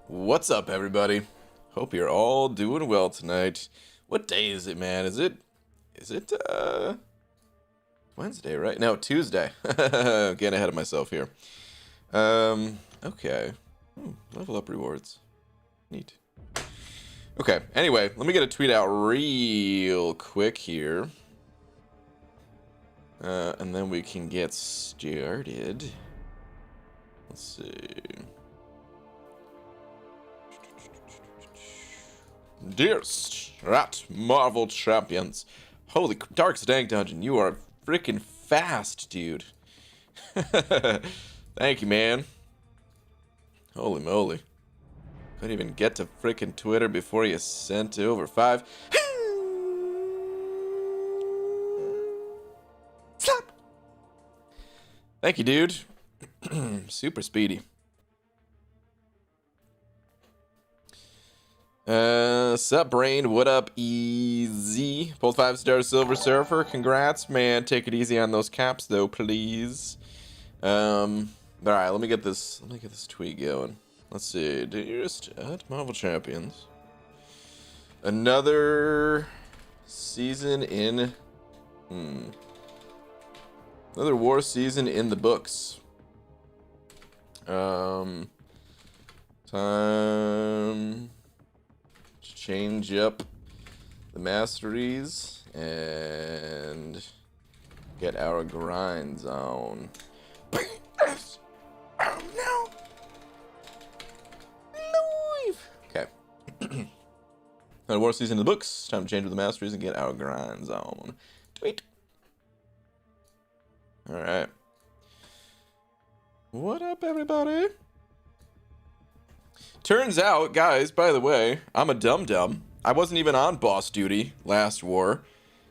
What's up, everybody? Hope you're all doing well tonight. What day is it, man? Is it Wednesday, right? No, Tuesday. Getting ahead of myself here. Okay. Level up rewards. Neat. Okay, anyway, let me get a tweet out real quick here. And then we can get started. Let's see. Dear Strat Marvel Champions. Holy Dark Stank Dungeon, you are freaking fast, dude. Thank you, man. Holy moly. Couldn't even get to freaking Twitter before you sent over 5. Slap! Thank you, dude. Super speedy. Sup, Brain? What up, Easy? Pulled 5-star Silver Surfer. Congrats, man. Take it easy on those caps, though, please. All right. Let me get this tweet going. Let's see. Dearest at Marvel Champions. Another season in. Another war season in the books. Time to change up the masteries and get our grinds on. Oh no! Okay. Another war season in the books. Time to change up the masteries and get our grinds on. Tweet. All right. What up, everybody? Turns out, guys, by the way, I'm a dum-dum. I wasn't even on boss duty last war.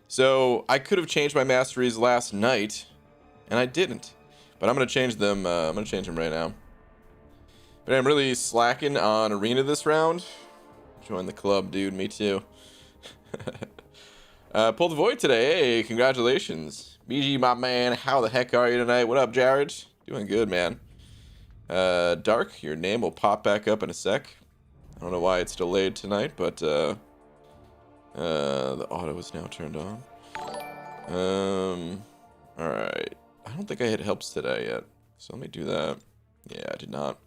So I could have changed my masteries last night, and I didn't. But I'm going to change them. I'm going to change them right now. But I'm really slacking on arena this round. Join the club, dude. Me too. Pulled the void today. Hey, congratulations. BG, my man. How the heck are you tonight? What up, Jared? Doing good, man. Dark, your name will pop back up in a sec. I don't know why it's delayed tonight, but the auto is now turned on. Alright. I don't think I hit helps today yet, so let me do that. Yeah, I did not.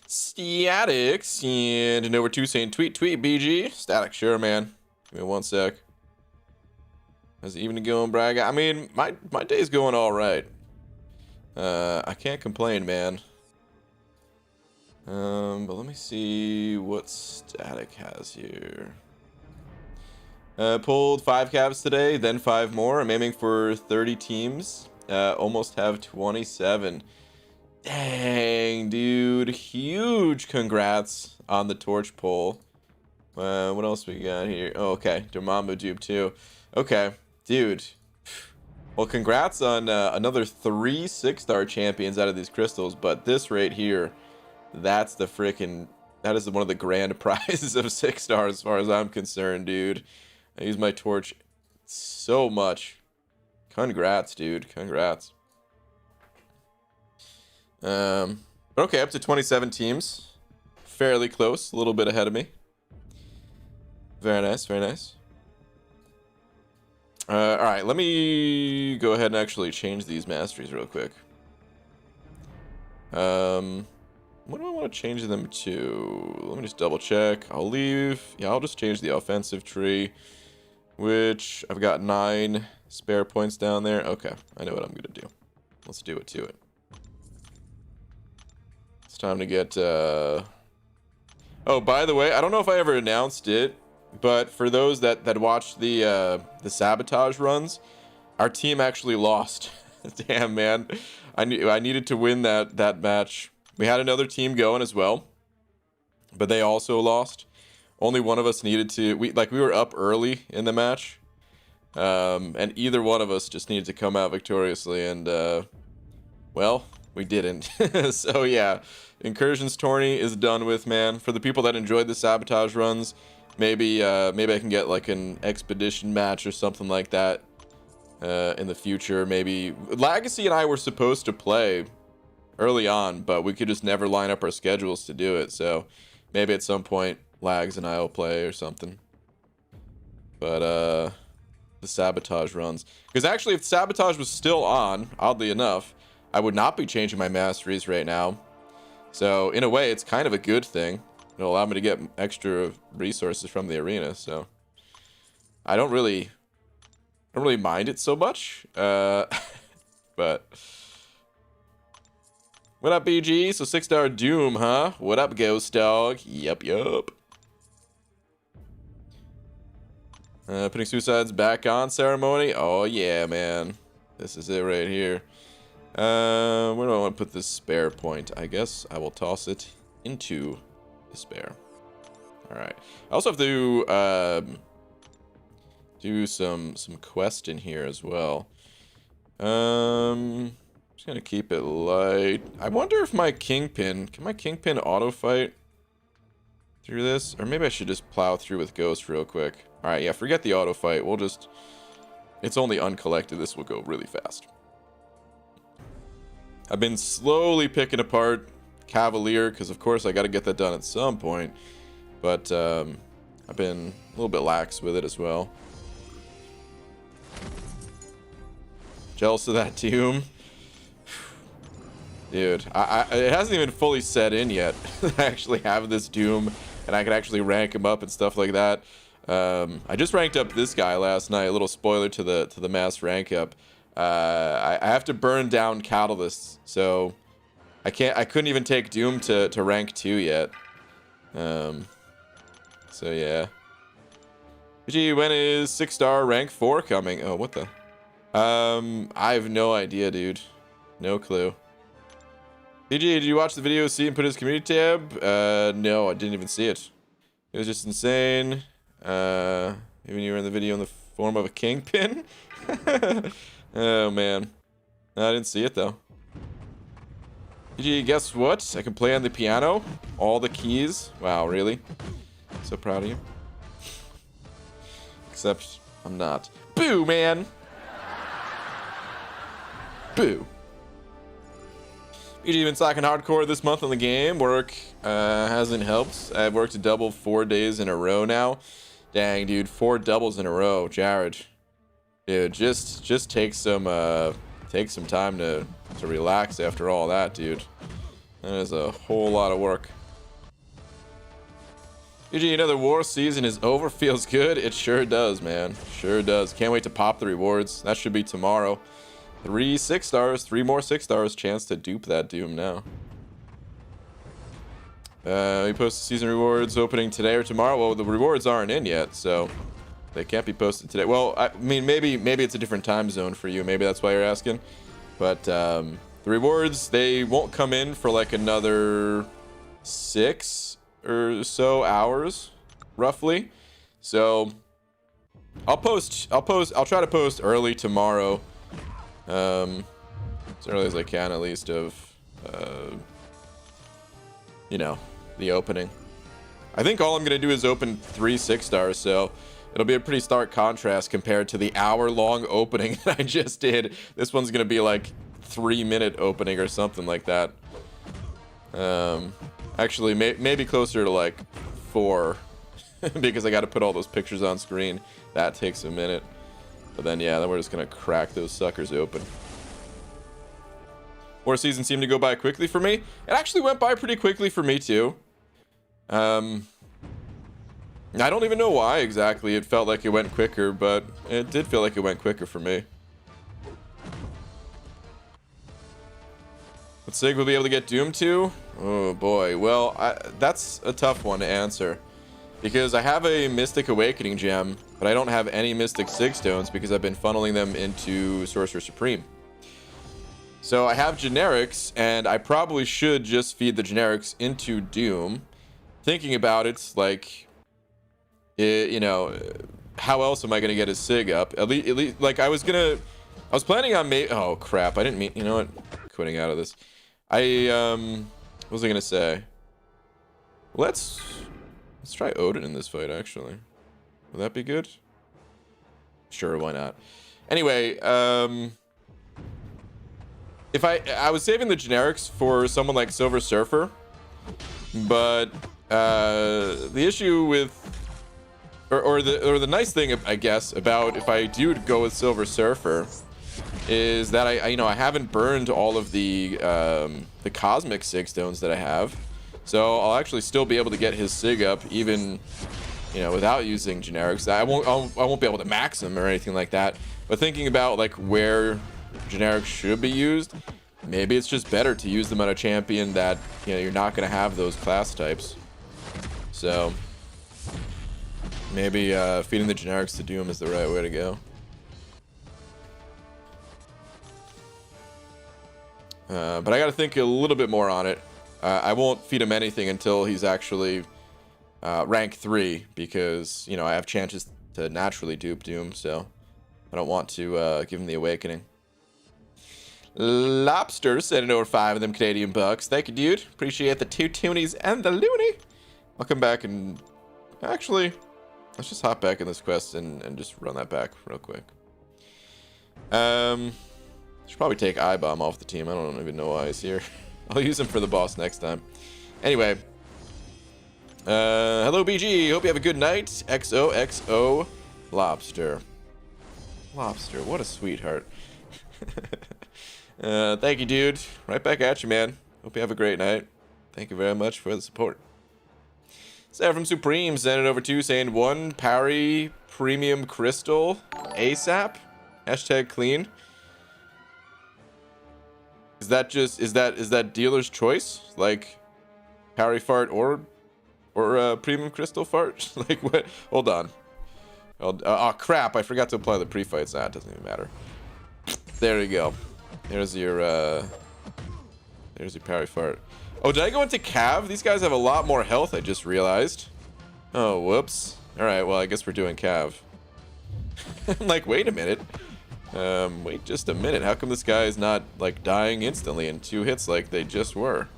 Statics and number 2 saying tweet BG. Static, sure, man. Give me 1 sec. How's the evening going, brag? I mean, my day's going all right. I can't complain, man. But let me see what Static has here. Pulled 5 cabs today, then 5 more. I'm aiming for 30 teams. Almost have 27. Dang, dude. Huge congrats on the torch pull. What else we got here? Oh, okay. Dormammu dupe too. Okay, dude. Well, congrats on another 3 6-star champions out of these crystals, but this right here, that is one of the grand prizes of 6 stars as far as I'm concerned, dude. I use my torch so much. Congrats, dude. Congrats. Okay, up to 27 teams. Fairly close, a little bit ahead of me. Very nice, very nice. Alright, let me go ahead and actually change these masteries real quick. What do I want to change them to? Let me just double check. I'll just change the offensive tree, which I've got 9 spare points down there. Okay, I know what I'm going to do. Let's do it to it. It's time to get, Oh, by the way, I don't know if I ever announced it, but for those that watched the sabotage runs, our team actually lost. Damn, man. I needed to win that match. We had another team going as well, but they also lost. Only one of us needed to. We were up early in the match, and either one of us just needed to come out victoriously, and well, we didn't. So yeah, Incursions tourney is done with, man. For the people that enjoyed the sabotage runs, maybe I can get like an expedition match or something like that in the future. Maybe Legacy and I were supposed to play early on, but we could just never line up our schedules to do it. So maybe at some point Lags and I will play or something. But the sabotage runs, because actually if sabotage was still on, oddly enough, I would not be changing my masteries right now. So in a way, it's kind of a good thing. It'll allow me to get extra resources from the arena. So I don't really mind it so much. But what up, BG? So 6-star Doom, huh? What up, Ghost Dog? Yup. Putting suicides back on ceremony. Oh yeah, man. This is it right here. Where do I want to put this spare point? I guess I will toss it into the spare. All right. I also have to do some quest in here as well. Just gonna keep it light. I wonder if my Kingpin, can my Kingpin auto fight through this? Or maybe I should just plow through with Ghost real quick. All right, yeah, forget the auto fight. We'll just, it's only uncollected. This will go really fast. I've been slowly picking apart Cavalier because of course I got to get that done at some point. But I've been a little bit lax with it as well. Jealous of that Doom. Dude, it hasn't even fully set in yet. I actually have this Doom and I can actually rank him up and stuff like that. I just ranked up this guy last night. A little spoiler to the mass rank up. I have to burn down catalysts, so I couldn't even take Doom to rank 2 yet. So yeah. Gee, when is 6-star rank 4 coming? Oh, what the? I have no idea, dude. No clue. PG, did you watch the video see and put his community tab? No, I didn't even see it. It was just insane. Even you were in the video in the form of a Kingpin. Oh man, no, I didn't see it though. PG, guess what? I can play on the piano, all the keys. Wow, really? So proud of you. Except I'm not. Boo, man. Boo. PG, been slacking hardcore this month on the game. Work hasn't helped. I've worked a double 4 days in a row now. Dang, dude, 4 doubles in a row, Jared. Dude, just take some time to relax after all that, dude. That is a whole lot of work. PG, another war season is over. Feels good. It sure does, man. Sure does. Can't wait to pop the rewards. That should be tomorrow. 3 6-stars, 3 more 6-stars. Chance to dupe that Doom now. We post the season rewards opening today or tomorrow. Well, the rewards aren't in yet, so they can't be posted today. Well, I mean, maybe it's a different time zone for you. Maybe that's why you're asking. But the rewards, they won't come in for like another 6 or so hours, roughly. So I'll try to post early tomorrow. As early as I can, at least, of you know, the opening. I think all I'm gonna do is open 3 6-stars, so it'll be a pretty stark contrast compared to the hour-long opening that I just did. This one's gonna be like 3-minute opening or something like that. Actually, maybe closer to like 4, because I got to put all those pictures on screen. That takes a minute. But then, yeah, then we're just gonna crack those suckers open. War season seemed to go by quickly for me. It actually went by pretty quickly for me too. I don't even know why exactly it felt like it went quicker, but it did feel like it went quicker for me. But Sig will be able to get Doom to? Oh boy, well, that's a tough one to answer. Because I have a Mystic Awakening gem, but I don't have any Mystic Sig Stones because I've been funneling them into Sorcerer Supreme. So I have generics, and I probably should just feed the generics into Doom. Thinking about it, like, you know, how else am I gonna get his Sig up? At least, like, I was planning on oh crap, I didn't mean, you know what? Quitting out of this. What was I gonna say? Let's try Odin in this fight, actually. Would that be good? Sure, why not? Anyway, if I was saving the generics for someone like Silver Surfer, but the issue with or the nice thing, I guess, about if I do go with Silver Surfer is that I haven't burned all of the cosmic sig stones that I have, so I'll actually still be able to get his sig up even without using generics. I won't be able to max them or anything like that, but thinking about like where generics should be used, maybe it's just better to use them on a champion that you're not going to have those class types. So maybe feeding the generics to Doom is the right way to go. But I got to think a little bit more on it. I won't feed him anything until he's actually rank 3, because I have chances to naturally dupe Doom, so I don't want to give him the awakening. Lobster sending over 5 of them Canadian bucks. Thank you, dude. Appreciate the 2 toonies and the loony. I'll come back and actually let's just hop back in this quest and just run that back real quick. Should probably take Ibom off the team. I don't even know why he's here. I'll use him for the boss next time. Anyway, hello BG. Hope you have a good night. XOXO Lobster. Lobster, what a sweetheart. Thank you, dude. Right back at you, man. Hope you have a great night. Thank you very much for the support. Sarah from Supreme sent it over to saying 1 parry premium crystal ASAP. Hashtag clean. Is that dealer's choice? Like parry fart or premium crystal fart? Like what? Hold on. Oh crap! I forgot to apply the pre-fights. That doesn't even matter. There you go. There's your parry fart. Oh, did I go into Cav? These guys have a lot more health, I just realized. Oh, whoops. Alright, well, I guess we're doing Cav. I'm like, wait a minute. Wait just a minute. How come this guy is not, like, dying instantly in 2 hits like they just were?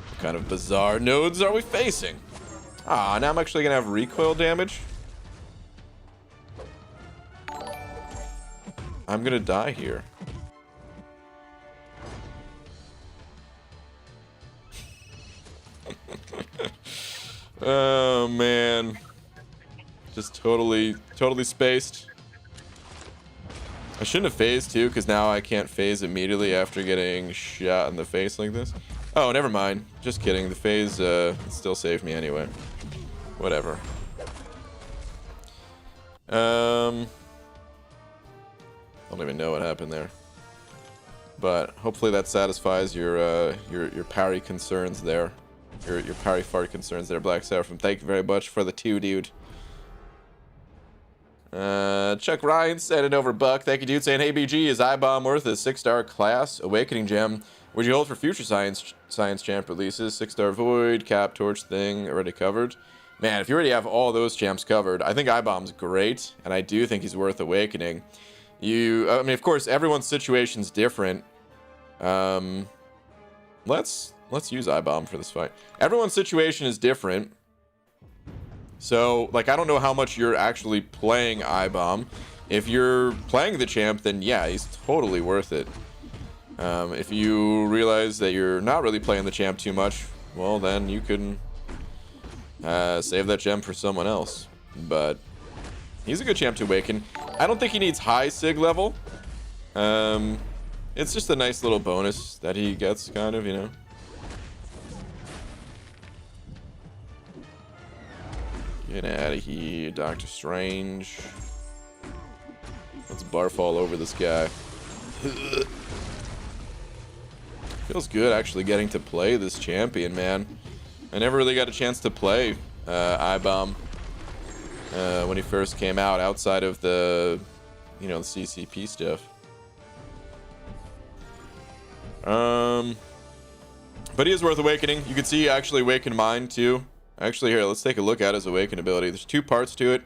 What kind of bizarre nodes are we facing? Ah, now I'm actually gonna have recoil damage? I'm gonna die here. Oh man, just totally spaced. I shouldn't have phased too, because now I can't phase immediately after getting shot in the face like this. Oh, never mind. Just kidding. The phase still saved me anyway. Whatever. I don't even know what happened there, but hopefully that satisfies your parry concerns there. Your parry fart concerns there, Black Seraphim. Thank you very much for the 2, dude. Chuck Ryan sent it over buck. Thank you, dude. Saying, hey BG, is Ibom worth a 6-star class awakening gem? Would you hold for future science champ releases? 6-star void, cap, torch thing already covered. Man, if you already have all those champs covered, I think Ibom's great, and I do think he's worth awakening. I mean, of course, everyone's situation's different. Let's use Ibom for this fight. Everyone's situation is different. So, like, I don't know how much you're actually playing Ibom. If you're playing the champ, then yeah, he's totally worth it. If you realize that you're not really playing the champ too much, well, then you can save that gem for someone else. But he's a good champ to awaken. I don't think he needs high sig level. It's just a nice little bonus that he gets, kind of, you know. Get out of here, Doctor Strange. Let's barf all over this guy. Feels good actually getting to play this champion, man. I never really got a chance to play Ibom when he first came out, outside of the, the CCP stuff. But he is worth awakening. You can see he actually awakened mine too. Actually, here, let's take a look at his awaken ability. There's 2 parts to it.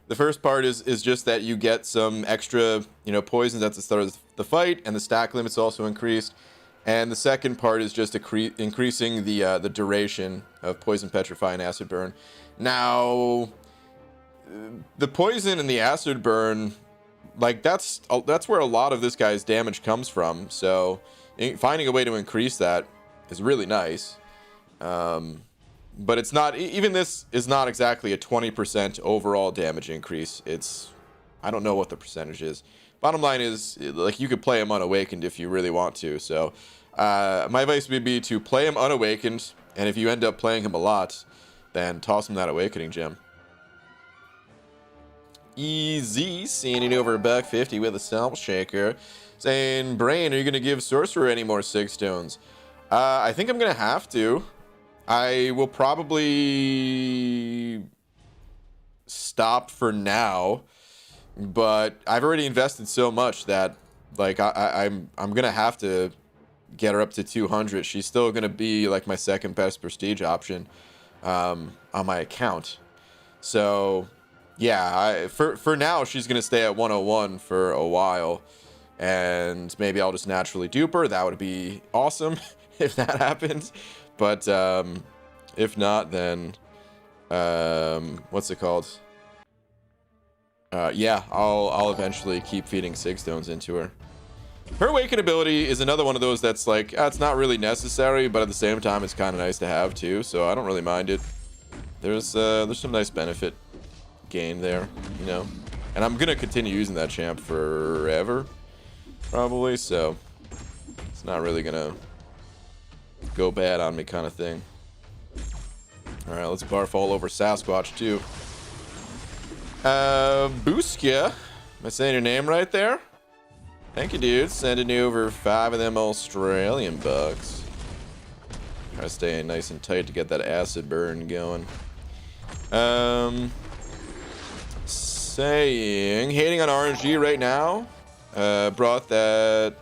The first part is just that you get some extra, poisons at the start of the fight, and the stack limit's also increased. And the second part is just increasing the duration of poison, petrify, and acid burn. Now, the poison and the acid burn, like that's where a lot of this guy's damage comes from. So finding a way to increase that is really nice. But it's not, even this is not exactly a 20% overall damage increase. It's, I don't know what the percentage is. Bottom line is, like, you could play him unawakened if you really want to. So my advice would be to play him unawakened, and if you end up playing him a lot, then toss him that awakening gem. Easy, sending over $1.50 with a Salt Shaker, saying, Brain, are you going to give Sorcerer any more 6 stones? I think I'm going to have to. I will probably stop for now, but I've already invested so much that, like, I'm going to have to get her up to 200. She's still going to be, like, my second best prestige option on my account. So yeah, for now, she's going to stay at 101 for a while, and maybe I'll just naturally dupe her. That would be awesome if that happens. But if not, then what's it called? Yeah, I'll eventually keep feeding 6 stones into her. Her awaken ability is another one of those that's like, it's not really necessary, but at the same time, it's kind of nice to have too. So I don't really mind it. There's some nice benefit gain there, you know. And I'm gonna continue using that champ forever, probably. So it's not really gonna go bad on me, kind of thing. All right, let's barf all over Sasquatch too. Buskia, am I saying your name right there? Thank you, dude. Sending you over 5 of them Australian bucks. Try to stay nice and tight to get that acid burn going. Saying, hating on RNG right now. Bought that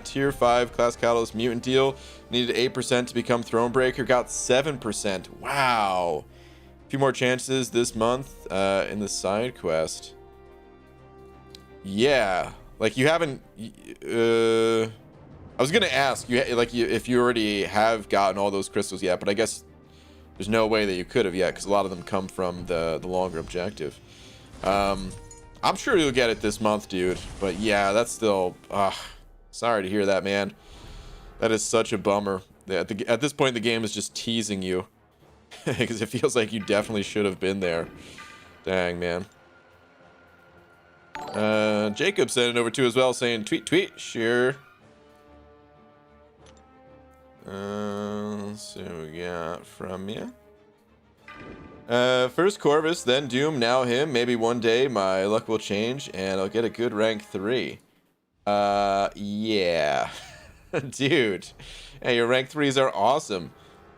tier 5 class catalyst mutant deal. Needed 8% to become Thronebreaker. Got 7%. Wow. A few more chances this month in the side quest. Yeah. Like, you haven't... I was going to ask, if you already have gotten all those crystals yet, but I guess there's no way that you could have yet, because a lot of them come from the longer objective. I'm sure you'll get it this month, dude. But yeah, that's still... sorry to hear that, man. That is such a bummer. At this point, the game is just teasing you. Because it feels like you definitely should have been there. Dang, man. Jacob sent it over too as well, saying, tweet, sure. Let's see what we got from you. First Corvus, then Doom, now him. Maybe one day my luck will change and I'll get a good rank 3. Yeah. Dude. Hey, your rank 3s are awesome.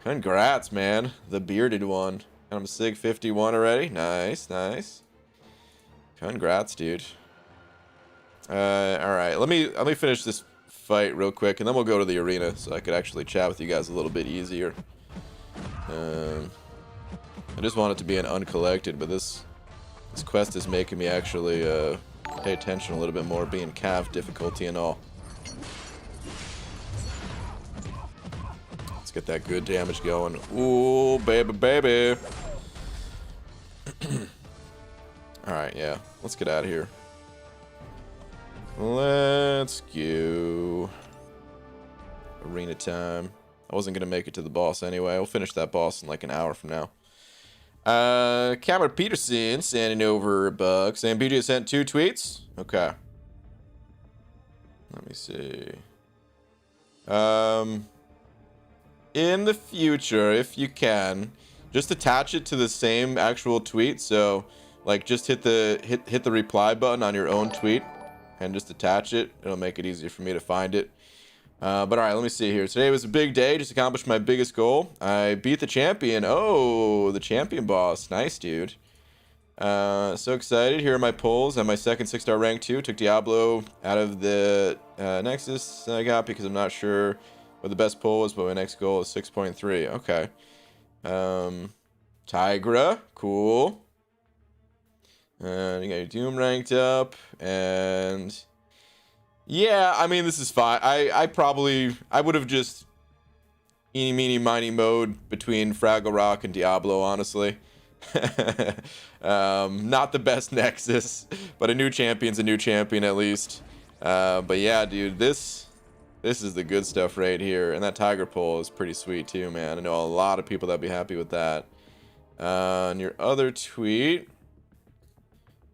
Congrats, man. The bearded one. I'm Sig 51 already. Nice, nice. Congrats, dude. Alright, let me finish this fight real quick and then we'll go to the arena so I could actually chat with you guys a little bit easier. I just want it to be an uncollected, but this quest is making me actually pay attention a little bit more, being cav difficulty and all. Let's get that good damage going. Ooh, baby, baby. Alright, yeah. Let's get out of here. Let's go. Arena time. I wasn't going to make it to the boss anyway. We'll finish that boss in like an hour from now. Cameron Peterson sending over bucks. And BJ sent 2 tweets. Okay. Let me see. In the future, if you can, just attach it to the same actual tweet. So, like, just hit the reply button on your own tweet and just attach it. It'll make it easier for me to find it. But alright, let me see here. Today was a big day. Just accomplished my biggest goal. I beat the champion. Oh, the champion boss. Nice, dude. So excited. Here are my pulls. And my second 6-star rank 2. Took Diablo out of the Nexus I got because I'm not sure what the best pull was, but my next goal is 6.3. Okay. Tigra. Cool. You got your Doom ranked up. And... yeah, I mean, this is fine. I would have just eeny, meeny, miny mode between Fraggle Rock and Diablo, honestly. Not the best Nexus, but a new champion's a new champion at least. But yeah, dude, this This is the good stuff right here. And that tiger pole is pretty sweet too, man. I know a lot of people that'd be happy with that. And your other tweet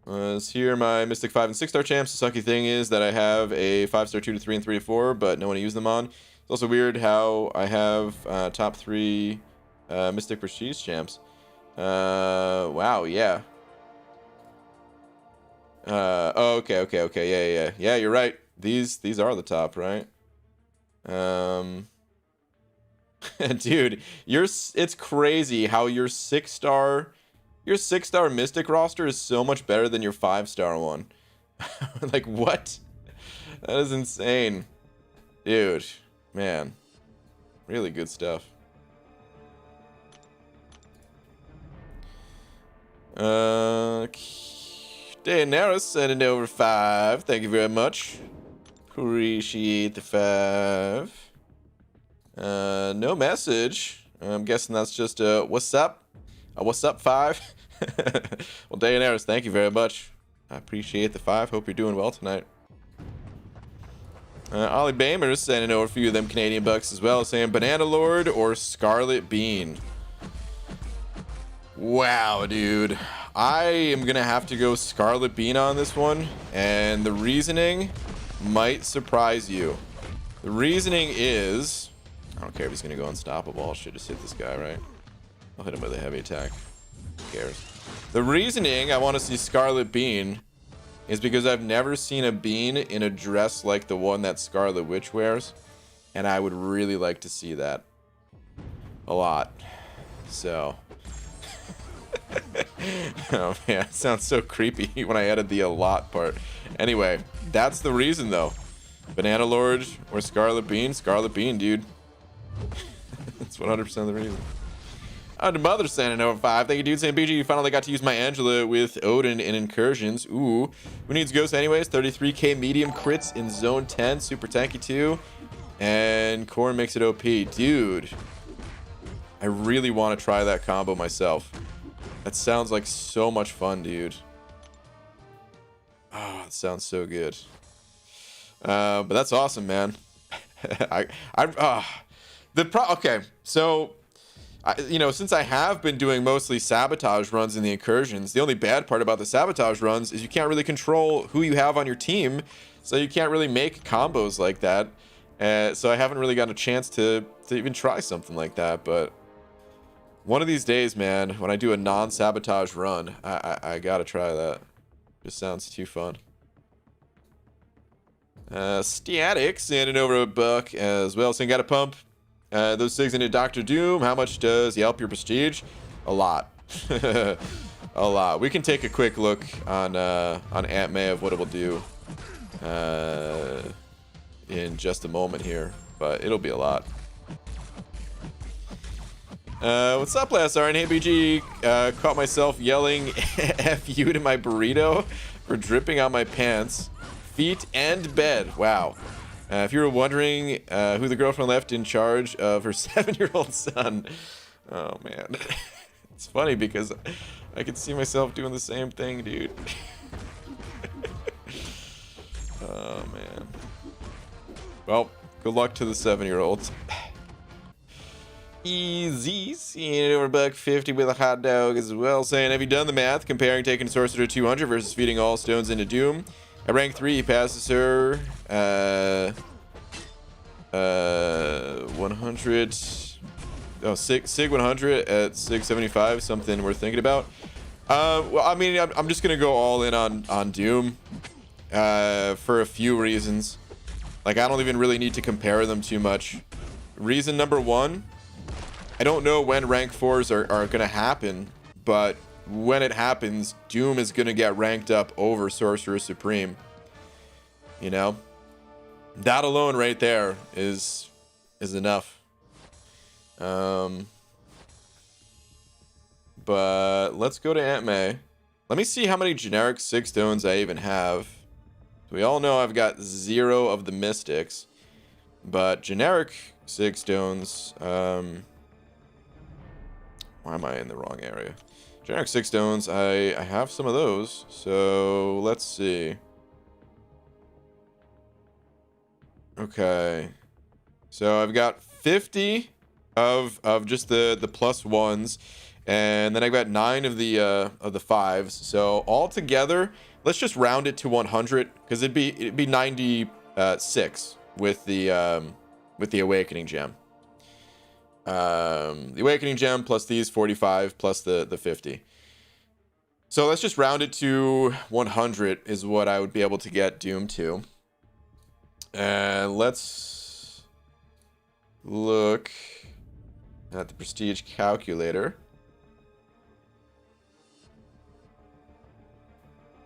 was here my Mystic 5 and 6-star champs. The sucky thing is that I have a 5-star 2 to 3 and 3 to 4, but no one to use them on. It's also weird how I have top 3 Mystic Prestige champs. Wow, yeah. Oh, okay. Yeah, you're right. These are the top, right? Dude, it's crazy how your 6-star Mystic roster is so much better than your 5-star one. Like, what? That is insane. Dude, man. Really good stuff. Daenerys sending over 5. Thank you very much. Appreciate the 5. No message. I'm guessing that's just a what's up? A what's up 5? Well, Daenerys, thank you very much. I appreciate the 5. Hope you're doing well tonight. Ollie Bamer sending over a few of them Canadian bucks as well, saying Banana Lord or Scarlet Bean. Wow, dude. I am gonna have to go Scarlet Bean on this one, and the reasoning might surprise you. The reasoning is, I don't care if he's gonna go unstoppable. I should just hit this guy, right? I'll hit him with a heavy attack. Who cares? The reasoning I want to see Scarlet Bean is because I've never seen a bean in a dress like the one that Scarlet Witch wears, and I would really like to see that a lot. So oh man, it sounds so creepy when I added the a lot part. Anyway, that's the reason though. Banana Lord or Scarlet Bean? Scarlet Bean, dude. That's 100% the reason. Under Mother sending over 5. Thank you, dude. Saying BG, you finally got to use my Angela with Odin in Incursions. Ooh. Who needs Ghost anyways? 33k medium crits in Zone 10. Super tanky too. And Korn makes it OP. Dude. I really want to try that combo myself. That sounds like so much fun, dude. Oh, it sounds so good. But that's awesome, man. Okay, so you know, since I have been doing mostly sabotage runs in the incursions, the only bad part about the sabotage runs is you can't really control who you have on your team, so you can't really make combos like that. So I haven't really gotten a chance to even try something like that. But one of these days, man, when I do a non-sabotage run, I gotta try that. Just sounds too fun. Static sending over a buck as well, saying got a pump those SIGs into Dr. Doom. How much does he help your prestige? A lot. A lot. We can take a quick look on Aunt May of what it will do in just a moment here, but it'll be a lot. What's up, last RN? Hey BG, caught myself yelling F you to my burrito for dripping on my pants, feet, and bed. Wow. If you were wondering who the girlfriend left in charge of her 7-year-old son. Oh, man. It's funny because I can see myself doing the same thing, dude. Oh, man. Well, good luck to the 7-year-olds. Easy, seeing it over $1.50 with a hot dog as well, saying, have you done the math comparing taking Sorcerer to 200 versus feeding all stones into Doom? At rank 3, he passes her 100. Oh, Sig 100 at 675. Something worth thinking about. Well, I mean, I'm just gonna go all in on Doom for a few reasons. Like, I don't even really need to compare them too much. Reason number 1, I don't know when rank 4s are gonna happen, but when it happens, Doom is gonna get ranked up over Sorcerer Supreme. You know, that alone right there is enough. But let's go to Aunt May. Let me see how many generic 6 stones I even have. We all know I've got 0 of the mystics, but generic 6 stones. Why am I in the wrong area? Generic 6 stones, I have some of those, so let's see. Okay. So I've got 50 of just the plus ones, and then I've got 9 of the fives. So all together, let's just round it to 100 because it'd be 96 with the awakening gem. The awakening gem plus these 45 plus the 50. So let's just round it to 100 is what I would be able to get Doom to. And let's look at the prestige calculator.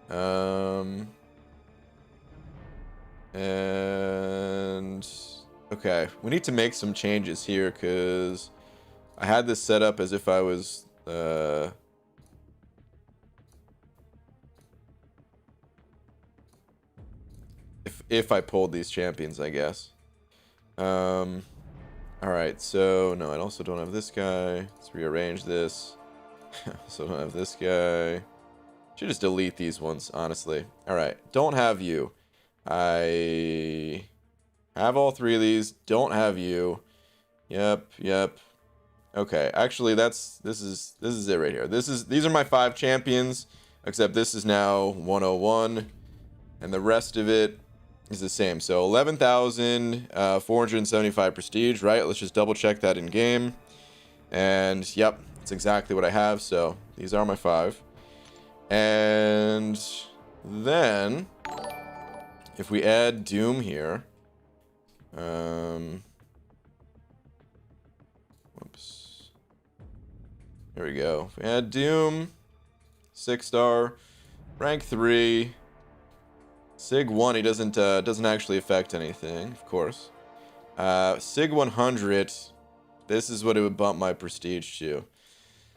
And okay, we need to make some changes here because I had this set up as if I was if I pulled these champions, I guess. All right, so no, I also don't have this guy. Let's rearrange this. Also don't have this guy. Should just delete these ones, honestly. All right, don't have you. I have all 3 of these. Don't have you. Yep. Okay, actually, this is it right here. These are my 5 champions, except this is now 101, and the rest of it is the same. So 11,475 prestige, right? Let's just double check that in game. And yep, that's exactly what I have. So these are my 5. And then if we add Doom here, whoops. There we go. If we add Doom, 6-star, rank 3. Sig 1, he doesn't actually affect anything, of course. Sig 100, this is what it would bump my prestige to.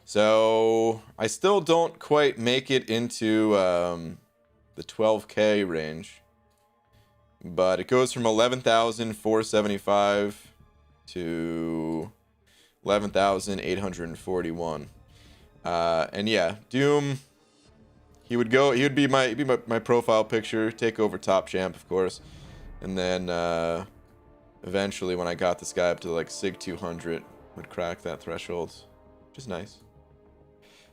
So I still don't quite make it into the 12k range, but it goes from 11,475 to 11,841. And yeah, Doom. He would be my profile picture, take over top champ, of course, and then eventually when I got this guy up to like Sig 200, would crack that threshold, which is nice.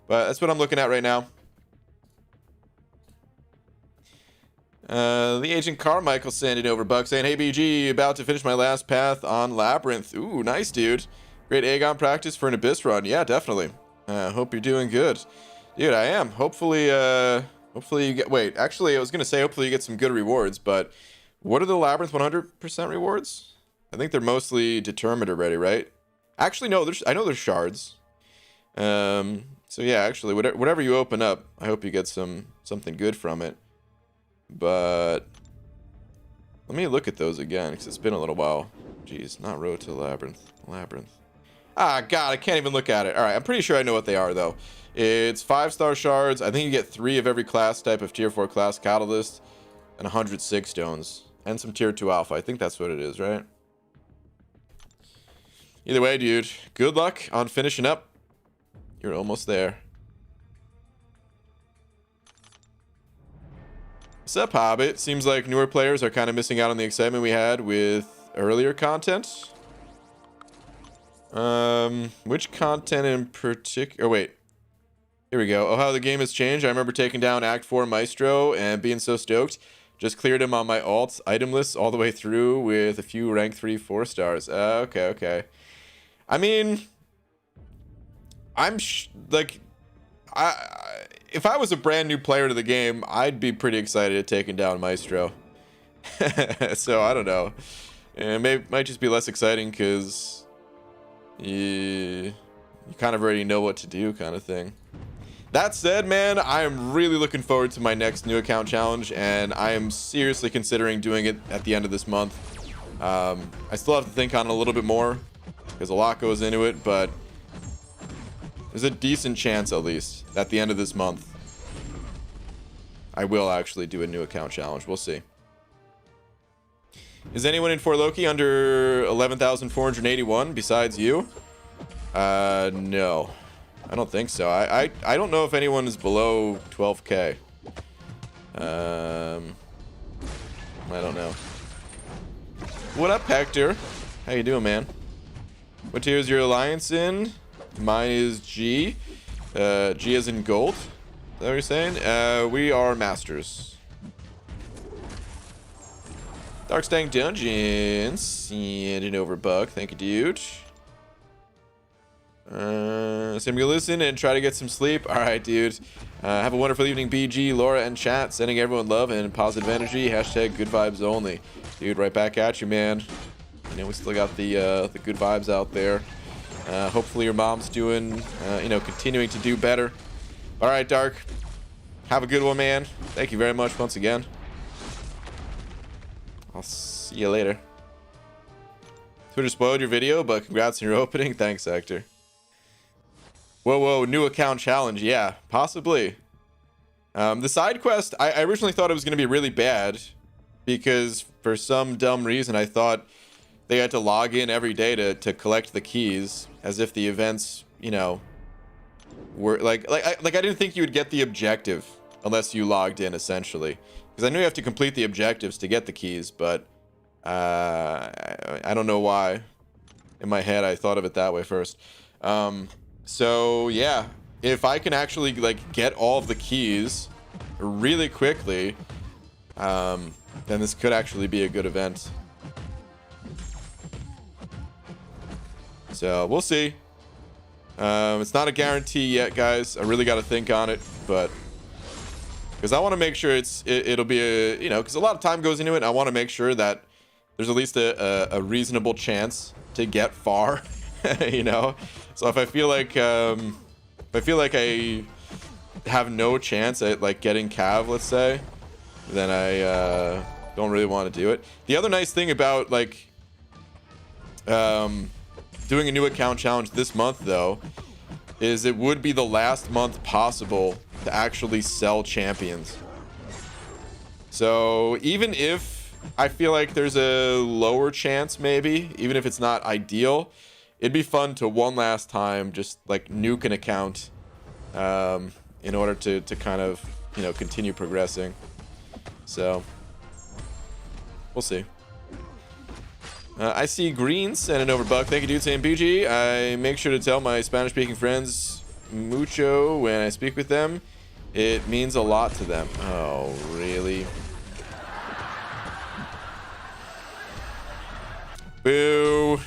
But that's what I'm looking at right now. The Agent Carmichael sending over buck saying, "Hey BG, about to finish my last path on Labyrinth." Ooh, nice dude. Great Aegon practice for an Abyss run. Yeah, definitely. Hope you're doing good. Dude, I am. Hopefully you get... Wait, actually, I was going to say hopefully you get some good rewards, but what are the Labyrinth 100% rewards? I think they're mostly determined already, right? Actually, no, I know there's shards. So yeah, actually, whatever you open up, I hope you get something good from it. But let me look at those again, because it's been a little while. Jeez, not Road to Labyrinth. Ah, God, I can't even look at it. All right, I'm pretty sure I know what they are, though. It's 5-star shards. I think you get 3 of every class type of tier 4 class catalyst and 100 sig stones and some tier 2 alpha. I think that's what it is, right? Either way, dude, good luck on finishing up. You're almost there. What's up, Hobbit? Seems like newer players are kind of missing out on the excitement we had with earlier content. Which content in particular? Oh, wait. Here we go. Oh, how the game has changed. I remember taking down Act 4 Maestro and being so stoked. Just cleared him on my alt item list all the way through with a few rank 3 4-stars. Okay. I mean, if I was a brand new player to the game, I'd be pretty excited at taking down Maestro. So I don't know. And it might just be less exciting because you kind of already know what to do, kind of thing. That said, man, I am really looking forward to my next new account challenge, and I am seriously considering doing it at the end of this month. I still have to think on it a little bit more because a lot goes into it, but there's a decent chance, at least, at the end of this month, I will actually do a new account challenge. We'll see. Is anyone in For Loki under 11,481 besides you? No. I don't think so. I don't know if anyone is below 12k. I don't know. What up, Hector? How you doing, man? What tier is your alliance in? Mine is G. G as in gold. Is that what you're saying? We are masters. Darkstank Dungeons. And an overbuck. Thank you, dude. So I'm gonna listen and try to get some sleep. All right, dude. Have a wonderful evening, BG, Laura, and chat. Sending everyone love and positive energy. Hashtag good vibes only. Dude, right back at you, man. You know, we still got the good vibes out there. Hopefully your mom's doing, you know, continuing to do better. All right, Dark. Have a good one, man. Thank you very much once again. I'll see you later. Twitter spoiled your video, but congrats on your opening. Thanks, Hector. Whoa, new account challenge. Yeah, possibly. The side quest, I originally thought it was going to be really bad because for some dumb reason I thought they had to log in every day to collect the keys, as if the events, you know, were like I didn't think you would get the objective unless you logged in, essentially, because I knew you have to complete the objectives to get the keys, but I don't know why. In my head, I thought of it that way first. So yeah, if I can actually like get all of the keys really quickly, then this could actually be a good event. So we'll see. It's not a guarantee yet, guys. I really got to think on it, but because I want to make sure it'll be a, you know, because a lot of time goes into it. I want to make sure that there's at least a reasonable chance to get far, you know. So if I feel like I have no chance at like getting Cav, let's say, then I don't really want to do it. The other nice thing about like doing a new account challenge this month, though, is it would be the last month possible to actually sell champions. So even if I feel like there's a lower chance, maybe, even if it's not ideal, it'd be fun to one last time just like nuke an account in order to kind of, you know, continue progressing. So we'll see. I see greens and an overbuck. Thank you, dude. Saying BG. I make sure to tell my Spanish-speaking friends mucho when I speak with them. It means a lot to them. Oh, really? Boo.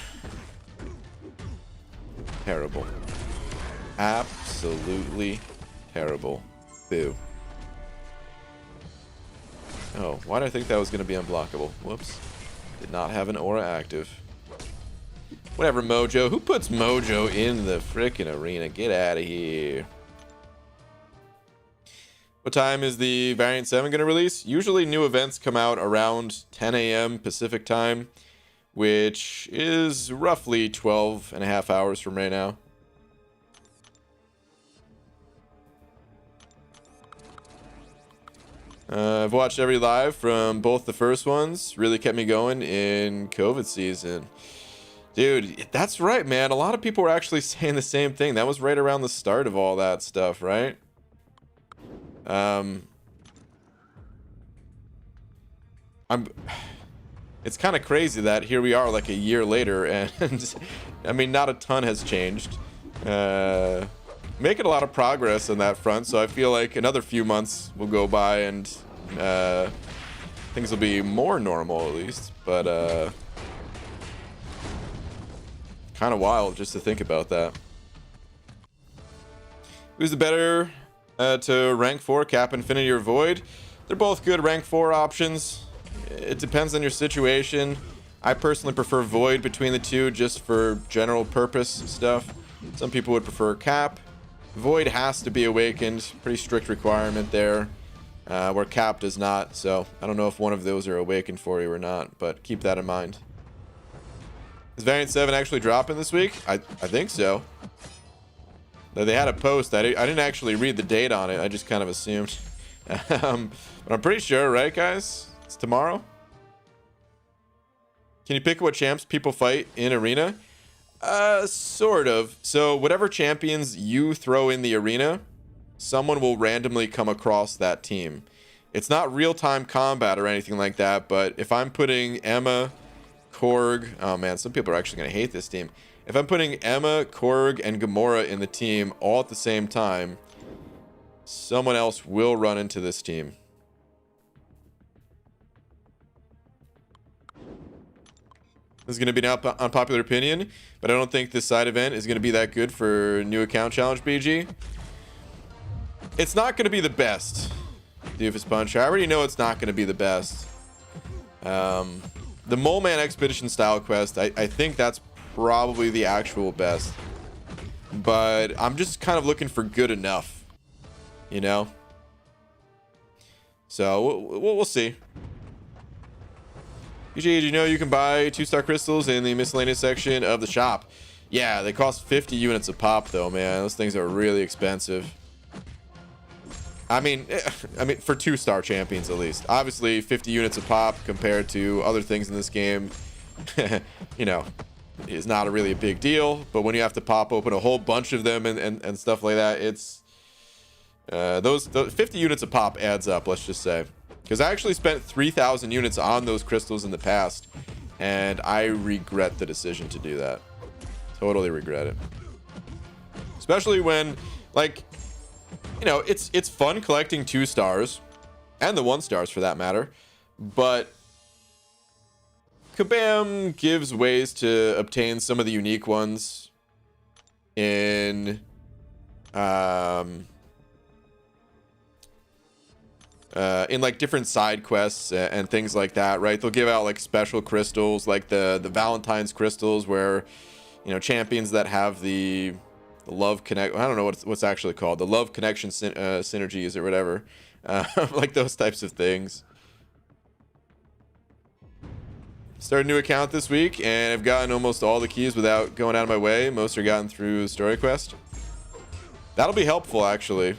Terrible. Absolutely terrible. Boo. Oh, why did I think that was going to be unblockable? Whoops. Did not have an aura active. Whatever, Mojo. Who puts Mojo in the frickin' arena? Get out of here. What time is the Variant 7 going to release? Usually new events come out around 10 a.m. Pacific time, which is roughly 12 and a half hours from right now. I've watched every live from both the first ones. Really kept me going in COVID season. Dude, that's right, man. A lot of people were actually saying the same thing. That was right around the start of all that stuff, right? It's kind of crazy that here we are like a year later and I mean, not a ton has changed. Making a lot of progress on that front, so I feel like another few months will go by and things will be more normal, at least. But kind of wild just to think about that. Who's the better to rank 4, Cap, Infinity, or Void? They're both good rank 4 options. It depends on your situation. I personally prefer Void between the two, just for general purpose stuff. Some people would prefer Cap. Void has to be awakened, pretty strict requirement there, where Cap does not. So I don't know if one of those are awakened for you or not, but keep that in mind. Is Variant 7 actually dropping this week? I think so. Though they had a post. I didn't actually read the date on it. I just kind of assumed. But I'm pretty sure, right, guys? It's tomorrow. Can you pick what champs people fight in arena? Sort of. So whatever champions you throw in the arena, someone will randomly come across that team. It's not real-time combat or anything like that, but if I'm putting Emma, Korg. Oh man, some people are actually going to hate this team. If I'm putting Emma, Korg, and Gamora in the team all at the same time, someone else will run into this team. This is going to be an unpopular opinion, but I don't think this side event is going to be that good for new account challenge BG. It's not going to be the best, Doofus Punch. I already know it's not going to be the best. The Mole Man Expedition style quest, I think that's probably the actual best. But I'm just kind of looking for good enough, you know? So we'll see. BG, you know you can buy 2-star crystals in the miscellaneous section of the shop. Yeah, they cost 50 units a pop though, man. Those things are really expensive. I mean for 2-star champions at least. Obviously 50 units a pop compared to other things in this game, you know, is not really a big deal. But when you have to pop open a whole bunch of them and stuff like that, it's those 50 units a pop adds up, let's just say. Because I actually spent 3,000 units on those crystals in the past, and I regret the decision to do that. Totally regret it. Especially when, like, you know, it's fun collecting 2 stars, and the 1 stars for that matter, but Kabam gives ways to obtain some of the unique ones in like different side quests and things like that, right? They'll give out like special crystals, like the Valentine's crystals, where, you know, champions that have the love connect, I don't know what's actually called, the love connection synergies or whatever, like those types of things. Started a new account this week, and I've gotten almost all the keys without going out of my way. Most are gotten through story quest. That'll be helpful, actually.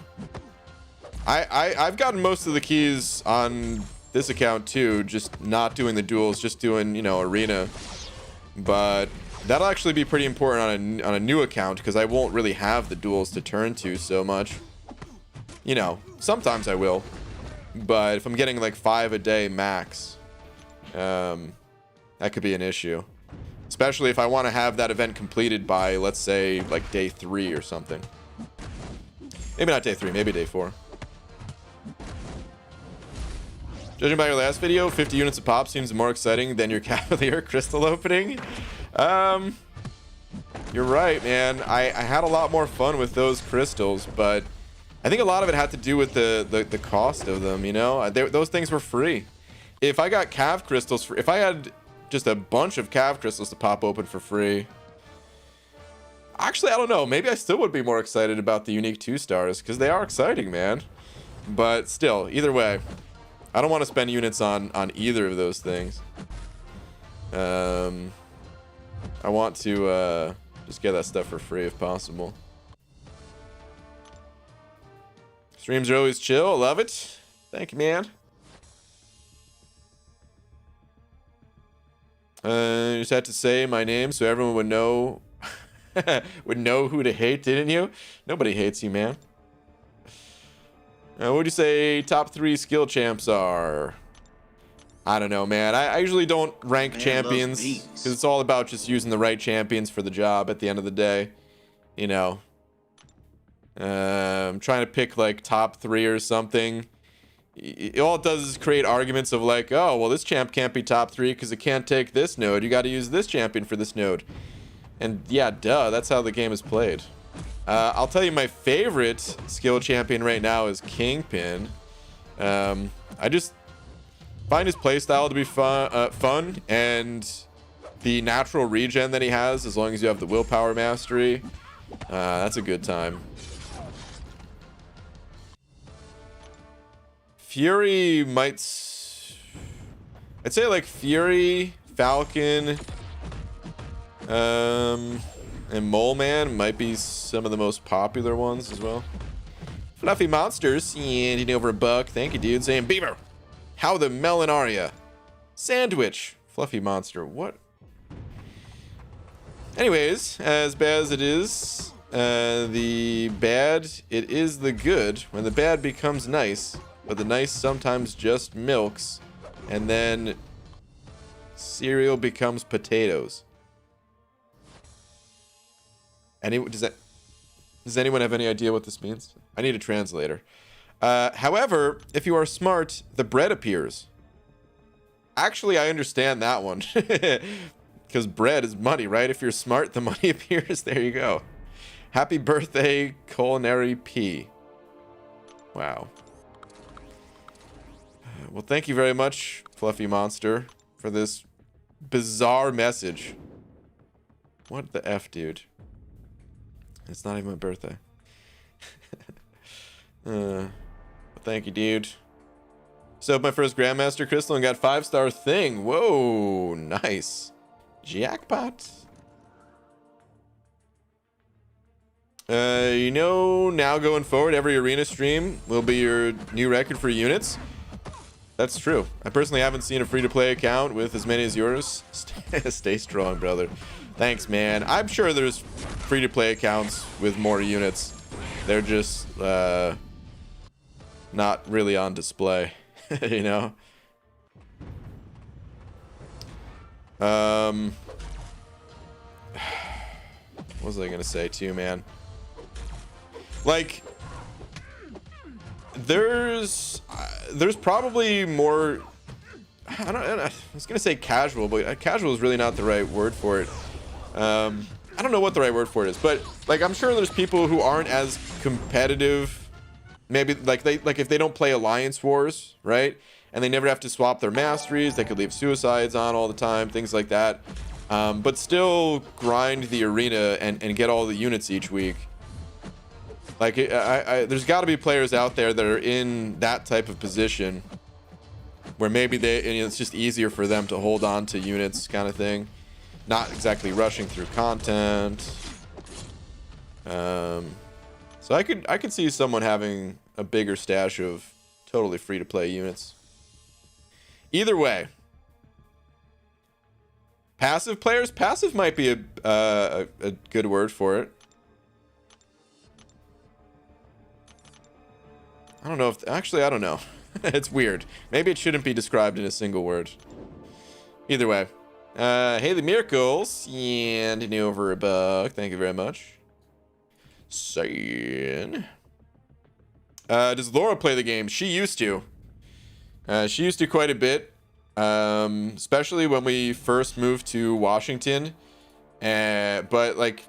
I've gotten most of the keys on this account too, just not doing the duels, just doing, you know, arena. But that'll actually be pretty important on a new account, because I won't really have the duels to turn to so much. You know, sometimes I will, but if I'm getting like 5 a day max, that could be an issue. Especially if I want to have that event completed by, let's say, like day 3 or something. Maybe not day 3, maybe day 4. Judging by your last video, 50 units of pop seems more exciting than your Cavalier crystal opening. You're right, man. I had a lot more fun with those crystals, but I think a lot of it had to do with the cost of them, you know? Those things were free. If I got Cav crystals, if I had just a bunch of Cav crystals to pop open for free, actually, I don't know. Maybe I still would be more excited about the unique 2 stars, because they are exciting, man. But still, either way, I don't want to spend units on either of those things. I want to just get that stuff for free if possible. Streams are always chill. Love it. Thank you, man. You just had to say my name so everyone would know who to hate, didn't you? Nobody hates you, man. What would you say top 3 skill champs are? I don't know, man. I usually don't rank champions, because it's all about just using the right champions for the job at the end of the day. You know, I'm trying to pick like top 3 or something. All it does is create arguments of like, oh, well, this champ can't be top 3 because it can't take this node. You got to use this champion for this node. And yeah, duh, that's how the game is played. I'll tell you, my favorite skill champion right now is Kingpin. I just find his playstyle to be fun, and the natural regen that he has, as long as you have the willpower mastery, that's a good time. Fury might... I'd say like Fury, Falcon, and Mole Man might be some of the most popular ones as well. Fluffy Monsters, handing over $1. Thank you, dude. Saying, Beaver, how the melon are ya? Sandwich. Fluffy Monster, what? Anyways, as bad as it is, the bad, it is the good when the bad becomes nice, but the nice sometimes just milks, and then Cereal becomes potatoes. Does anyone have any idea what this means? I need a translator. However, if you are smart, the bread appears. Actually, I understand that one. Because bread is money, right? If you're smart, the money appears. There you go. Happy birthday, Culinary P. Wow. Well, thank you very much, Fluffy Monster, for this bizarre message. What the F, dude? It's not even my birthday. Thank you, dude. So my first Grandmaster Crystal and got 5-star thing. Whoa, nice. Jackpot. You know, now going forward, every arena stream will be your new record for units. That's true. I personally haven't seen a free-to-play account with as many as yours. Stay strong, brother. Thanks, man. I'm sure there's free-to-play accounts with more units. They're just not really on display, you know? What was I gonna say too, man? Like, there's probably more. I was gonna say casual, but casual is really not the right word for it. I don't know what the right word for it is, but like I'm sure there's people who aren't as competitive. Maybe like if they don't play Alliance Wars, right? And they never have to swap their masteries. They could leave suicides on all the time, things like that. But still grind the arena and get all the units each week. Like there's got to be players out there that are in that type of position where maybe it's just easier for them to hold on to units, kind of thing. Not exactly rushing through content. So I could see someone having a bigger stash of totally free to play units. Either way, passive players. Passive might be a good word for it. I don't know if actually I don't know. It's weird. Maybe it shouldn't be described in a single word. Either way, Haley Miracles and new over a buck. Thank you very much. Saying, does Laura play the game? She used to. She used to quite a bit, especially when we first moved to Washington. But like,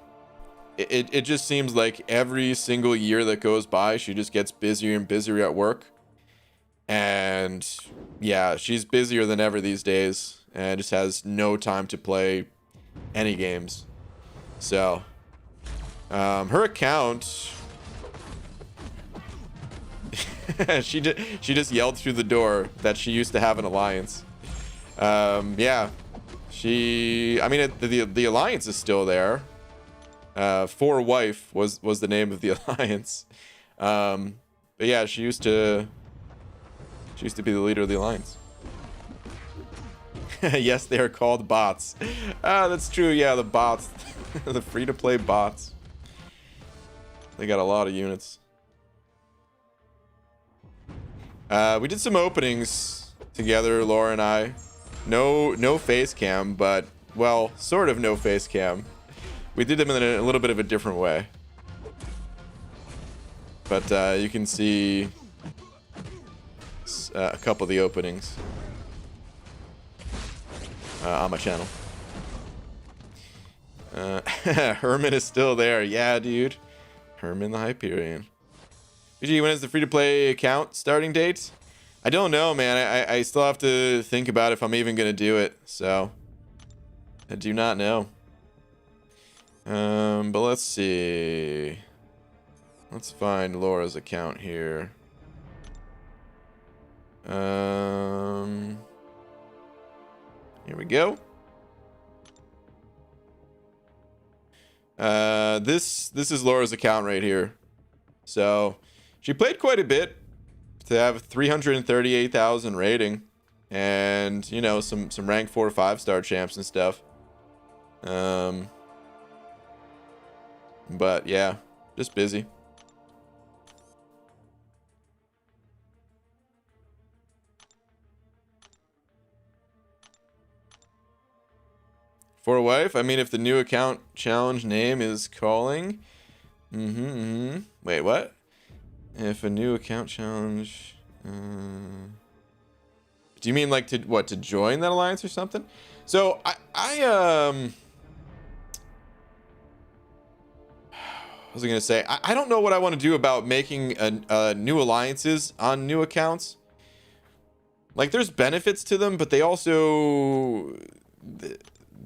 it just seems like every single year that goes by, she just gets busier and busier at work. And yeah, she's busier than ever these days, and just has no time to play any games. So, her account. she just yelled through the door that she used to have an alliance. Yeah, I mean the alliance is still there. For Wife was the name of the alliance. But yeah, she used to be the leader of the alliance. Yes, they are called bots. That's true. Yeah, the bots, the free-to-play bots. They got a lot of units. We did some openings together, Laura and I. No face cam, but well, sort of no face cam. We did them in a little bit of a different way. But you can see a couple of the openings on my channel. Herman is still there. Yeah, dude. Herman the Hyperion. BG, when is the free-to-play account starting date? I don't know, man. I still have to think about if I'm even going to do it. So, I do not know. But let's see. Let's find Laura's account here. Here we go. This is Laura's account right here. So she played quite a bit to have 338,000 rating, and you know some rank 4 5-star champs and stuff. But yeah, just busy. For a wife? I mean, if the new account challenge name is calling. Wait, what? If a new account challenge. Do you mean like to what? To join that alliance or something? So I was I gonna say? I don't know what I want to do about making new alliances on new accounts. Like, there's benefits to them, but they also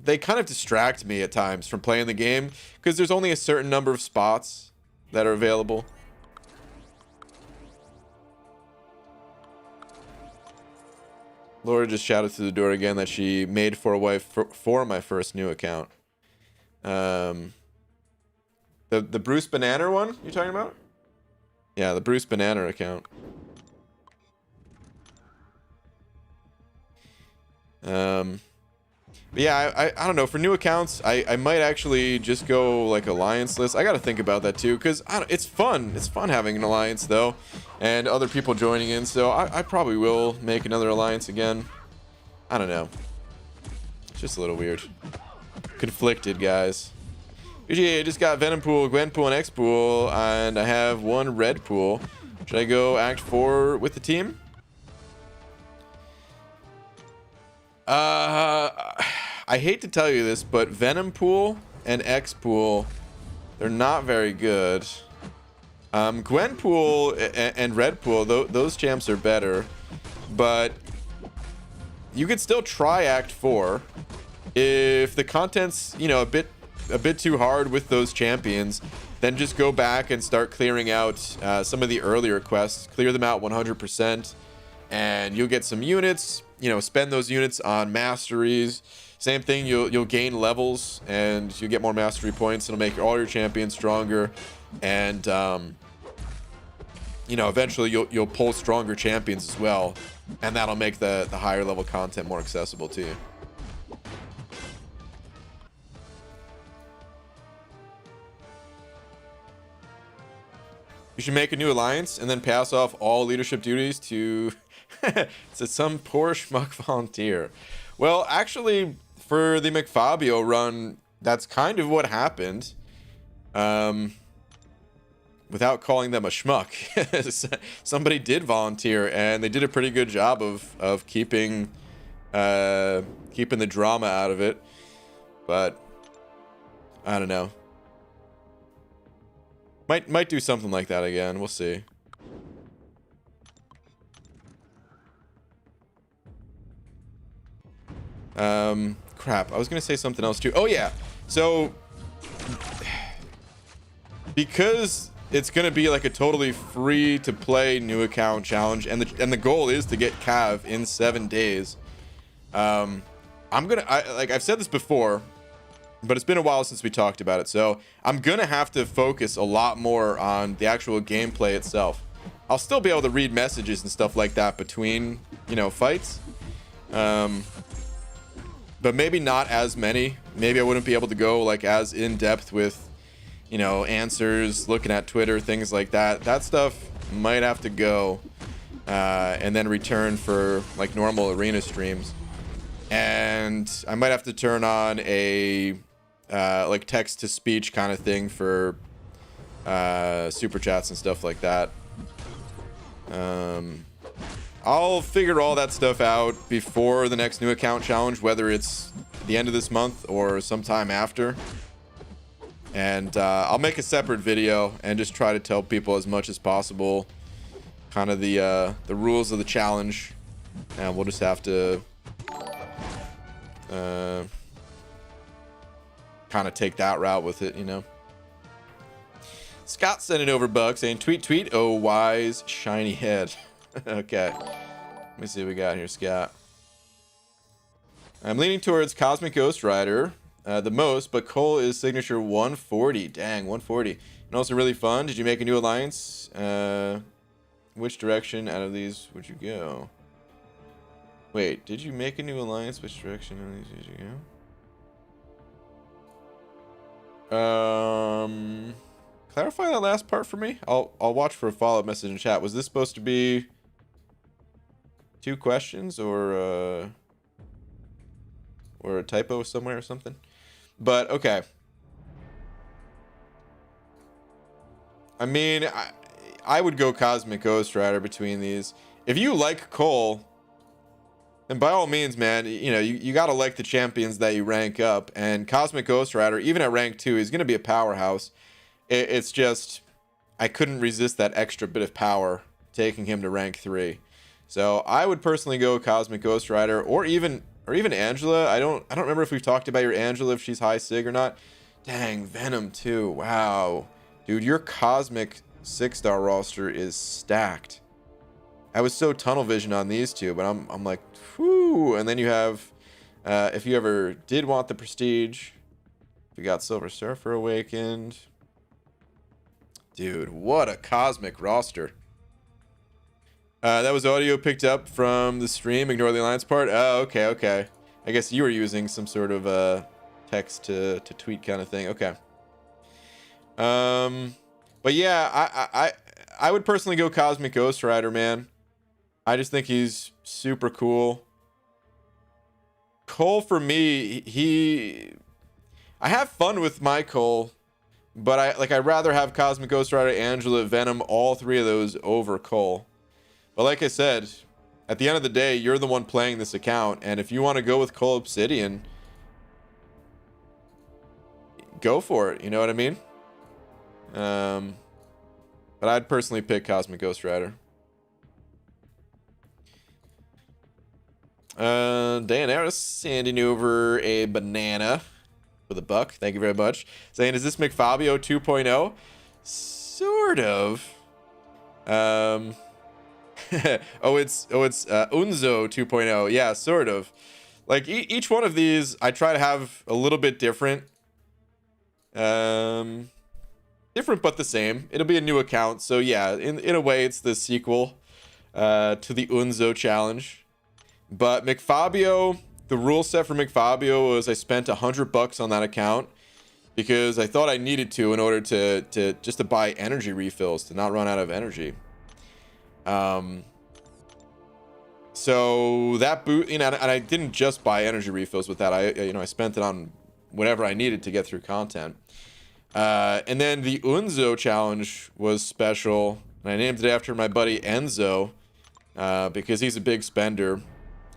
they kind of distract me at times from playing the game because there's only a certain number of spots that are available. Laura just shouted through the door again that she made for a wife for my first new account. The Bruce Banana one you're talking about? Yeah, the Bruce Banana account. But yeah, I don't know. For new accounts, I might actually just go like alliance list. I got to think about that too, because it's fun. It's fun having an alliance though, and other people joining in. So I probably will make another alliance again. I don't know. It's just a little weird. Conflicted, guys. BGA, I just got Venom Pool, Gwen Pool, and X Pool, and I have one Red Pool. Should I go Act 4 with the team? I hate to tell you this, but Venom Pool and X Pool, they're not very good. Gwen Pool and Red Pool, those champs are better, but you could still try Act 4. If the content's, you know, a bit too hard with those champions, then just go back and start clearing out some of the earlier quests. Clear them out 100%, and you'll get some units. You know, spend those units on masteries. Same thing, you'll gain levels and you get more mastery points. It'll make all your champions stronger, and you know, eventually you'll pull stronger champions as well, and that'll make the higher level content more accessible to you. You should make a new alliance and then pass off all leadership duties to some poor schmuck volunteer. Well, actually, for the McFabio run, that's kind of what happened. Without calling them a schmuck, somebody did volunteer, and they did a pretty good job of keeping the drama out of it. But I don't know. Might do something like that again. We'll see. Crap. I was gonna say something else too. Oh yeah. So because it's gonna be like a totally free to play new account challenge, and the goal is to get Cav in 7 days. I've said this before, but it's been a while since we talked about it, so I'm gonna have to focus a lot more on the actual gameplay itself. I'll still be able to read messages and stuff like that between, you know, fights, but maybe not as many. Maybe I wouldn't be able to go like as in depth with, you know, answers, looking at Twitter, things like that. That stuff might have to go, and then return for like normal arena streams. And I might have to turn on a like text to speech kind of thing for super chats and stuff like that. I'll figure all that stuff out before the next new account challenge, whether it's the end of this month or sometime after. And I'll make a separate video and just try to tell people as much as possible kind of the rules of the challenge, and we'll just have to kind of take that route with it, you know. Scott sending over bucks saying tweet, oh wise shiny head. Okay, let me see what we got here, Scott. I'm leaning towards Cosmic Ghost Rider the most, but Cole is signature 140. Dang, 140. And also really fun. Did you make a new alliance? Which direction out of these would you go? Wait, did you make a new alliance? Which direction out of these did you go? Clarify that last part for me. I'll watch for a follow-up message in chat. Was this supposed to be 2 questions or a typo somewhere or something? But okay. I mean, I would go Cosmic Ghost Rider between these. If you like Cole, then by all means, man, you know, you got to like the champions that you rank up. And Cosmic Ghost Rider, even at rank 2, is going to be a powerhouse. It's just, I couldn't resist that extra bit of power taking him to rank 3. So I would personally go Cosmic Ghost Rider, or even Angela. I don't remember if we've talked about your Angela, if she's high sig or not. Dang, Venom too. Wow. Dude, your Cosmic 6-star roster is stacked. I was so tunnel vision on these two, but I'm like, whew. And then you have, if you ever did want the prestige, we got Silver Surfer Awakened. Dude, what a Cosmic roster. That was audio picked up from the stream. Ignore the alliance part. Oh, okay. I guess you were using some sort of text to tweet kind of thing. Okay. But yeah, I would personally go Cosmic Ghost Rider, man. I just think he's super cool. Cole, for me, I have fun with my Cole, but I'd rather have Cosmic Ghost Rider, Angela, Venom, all 3 of those over Cole. But like I said, at the end of the day, you're the one playing this account, and if you want to go with Cole Obsidian, go for it. You know what I mean? But I'd personally pick Cosmic Ghost Rider. Daenerys sending over a banana with a buck. Thank you very much. Saying, is this McFabio 2.0? Sort of. it's Unzo 2.0. Yeah, sort of. Like each one of these, I try to have a little bit different. Different but the same. It'll be a new account, so yeah, in a way it's the sequel to the Unzo challenge. But McFabio, the rule set for McFabio was I spent $100 on that account because I thought I needed to in order to just to buy energy refills, to not run out of energy. So that boot, you know, and I didn't just buy energy refills with that. I spent it on whatever I needed to get through content. And then the Unzo challenge was special, and I named it after my buddy Enzo, because he's a big spender,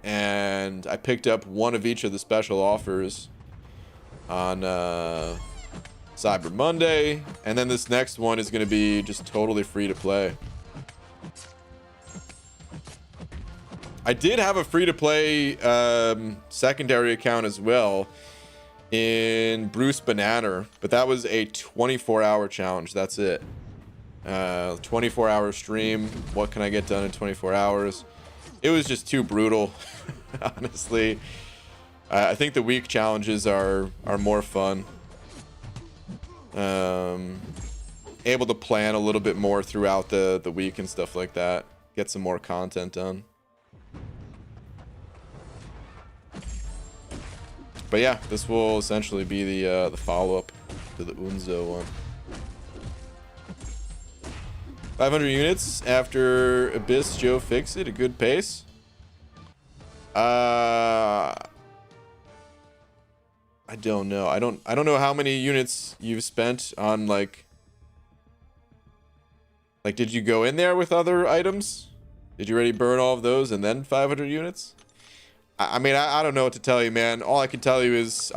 and I picked up one of each of the special offers on Cyber Monday, and then this next one is going to be just totally free to play. I did have a free to play secondary account as well in Bruce Banana, but that was a 24-hour challenge. That's it. 24-hour stream. What can I get done in 24 hours? It was just too brutal, honestly. I think the week challenges are more fun. Able to plan a little bit more throughout the week and stuff like that. Get some more content done. But yeah, this will essentially be the follow-up to the Unzo one. 500 units after Abyss Joe Fix It, a good pace. I don't know. I don't know how many units you've spent on like did you go in there with other items? Did you already burn all of those and then 500 units? I mean, I don't know what to tell you, man. All I can tell you is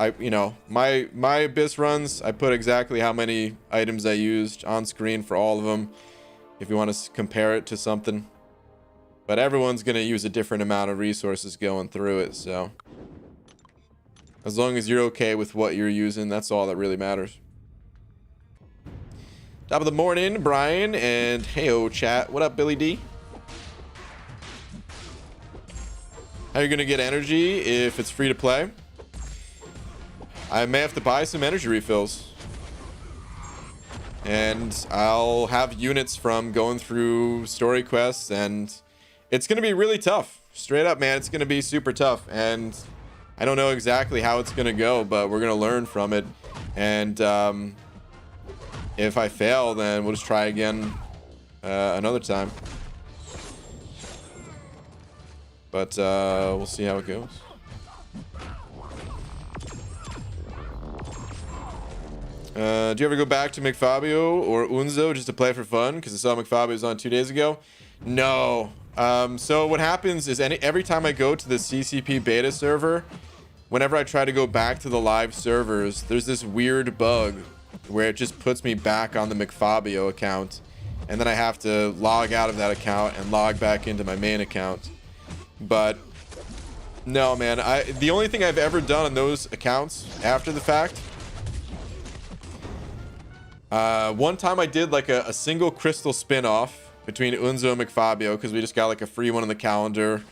my Abyss runs, I put exactly how many items I used on screen for all of them, if you want to compare it to something. But everyone's going to use a different amount of resources going through it, so as long as you're okay with what you're using, that's all that really matters. Top of the morning, Brian, and heyo chat. What up, Billy D? How are you gonna get energy if it's free to play? I may have to buy some energy refills, and I'll have units from going through story quests, and it's gonna be really tough. Straight up, man, it's gonna be super tough, and I don't know exactly how it's gonna go, but we're gonna learn from it. And if I fail, then we'll just try again another time. But we'll see how it goes. Do you ever go back to McFabio or Unzo just to play for fun? Because I saw McFabio's on 2 days ago. No. So what happens is every time I go to the CCP beta server, whenever I try to go back to the live servers, there's this weird bug where it just puts me back on the McFabio account. And then I have to log out of that account and log back into my main account. But no, man, the only thing I've ever done on those accounts after the fact, one time I did like a single crystal spin-off between Unzo and McFabio because we just got like a free one on the calendar.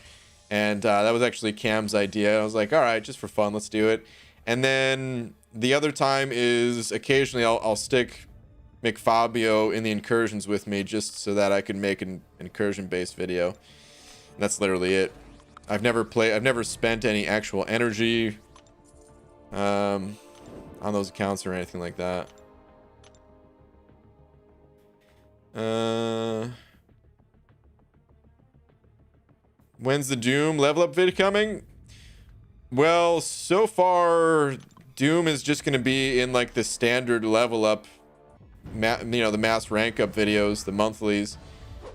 And that was actually Cam's idea. I was like, all right, just for fun, let's do it. And then the other time is occasionally I'll stick McFabio in the incursions with me just so that I can make an incursion-based video. And that's literally it. I've never spent any actual energy on those accounts or anything like that. When's the Doom level up video coming? Well, so far Doom is just going to be in like the standard level up, the mass rank up videos, the monthlies.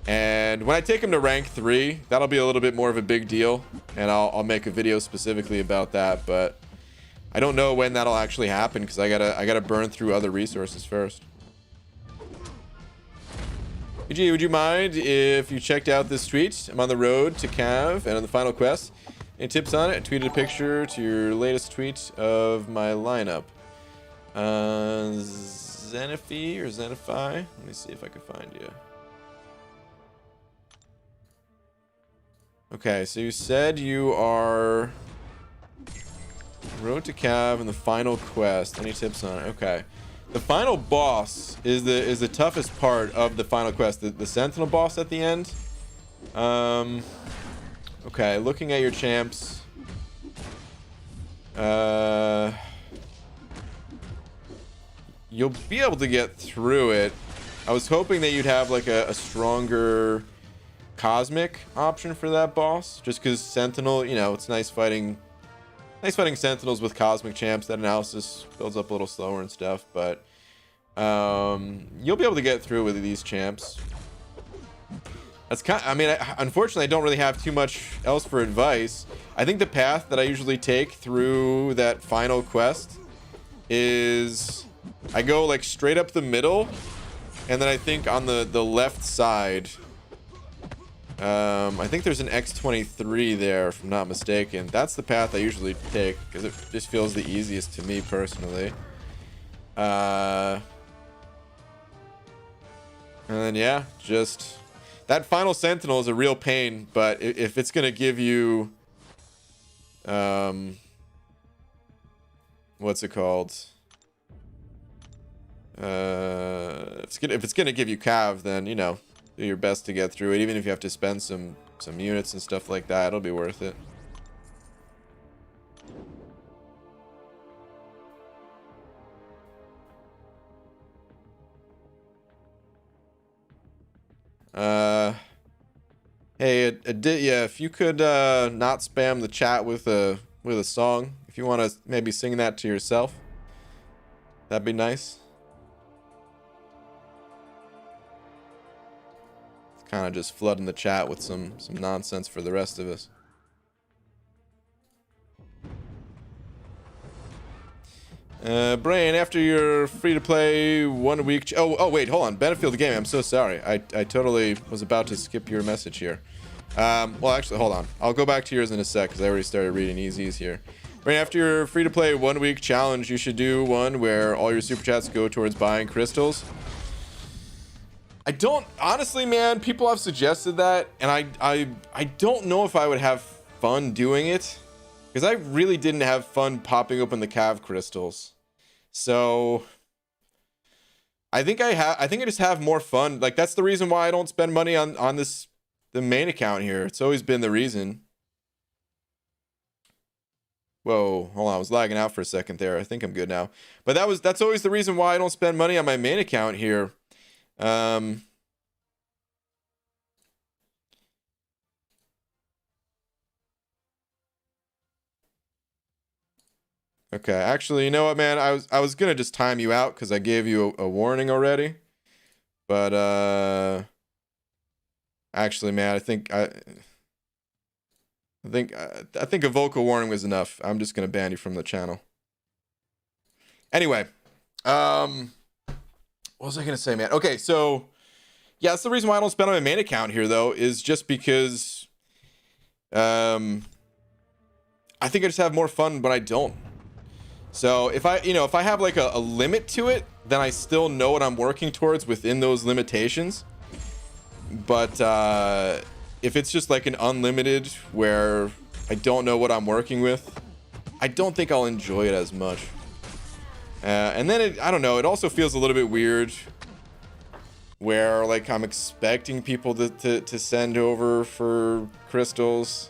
And when I take him to rank 3, that'll be a little bit more of a big deal, and I'll make a video specifically about that. But I don't know when that'll actually happen because I gotta burn through other resources first. PG, would you mind if you checked out this tweet? I'm on the road to Cav and on the final quest. Any tips on it? I tweeted a picture to your latest tweet of my lineup. Zenify or Zenify? Let me see if I can find you. Okay, so you said you are road to Cav and the final quest. Any tips on it? Okay. The final boss is the toughest part of the final quest. The Sentinel boss at the end. Okay, looking at your champs. You'll be able to get through it. I was hoping that you'd have like a stronger cosmic option for that boss, just because Sentinel, it's nice fighting Sentinels with cosmic champs. That analysis builds up a little slower and stuff, but you'll be able to get through with these champs. That's unfortunately I don't really have too much else for advice. I think the path that I usually take through that final quest is I go like straight up the middle, and then I think on the left side, I think there's an X23 there, if I'm not mistaken. That's the path I usually take because it just feels the easiest to me personally. And then yeah, just that final Sentinel is a real pain, but if it's gonna give you what's it called? If it's gonna give you Cav, then do your best to get through it, even if you have to spend some units and stuff like that. It'll be worth it. Hey, yeah, if you could not spam the chat with a song, if you want to maybe sing that to yourself, that'd be nice. It's kind of just flooding the chat with some nonsense for the rest of us. Brain, after your free-to-play 1 week... Oh, wait, hold on. Battlefield Gaming, I'm so sorry. I totally was about to skip your message here. Well, actually, hold on. I'll go back to yours in a sec, because I already started reading easies here. Brain, after your free-to-play 1 week challenge, you should do one where all your super chats go towards buying crystals. I don't... Honestly, man, people have suggested that, and I don't know if I would have fun doing it. Because I really didn't have fun popping open the Cav crystals. So I think I just have more fun. Like, that's the reason why I don't spend money on the main account here. It's always been the reason. Whoa, hold on, I was lagging out for a second there. I think I'm good now. But that's always the reason why I don't spend money on my main account here. Okay, actually, you know what, man? I was gonna just time you out because I gave you a warning already. But actually, man, I think a vocal warning was enough. I'm just gonna ban you from the channel. Anyway, what was I gonna say, man? Okay, so yeah, that's the reason why I don't spend on my main account here, though, is just because I think I just have more fun when I don't. So if if I have like a limit to it, then I still know what I'm working towards within those limitations. But if it's just like an unlimited where I don't know what I'm working with, I don't think I'll enjoy it as much. And then I don't know, it also feels a little bit weird where like I'm expecting people to send over for crystals.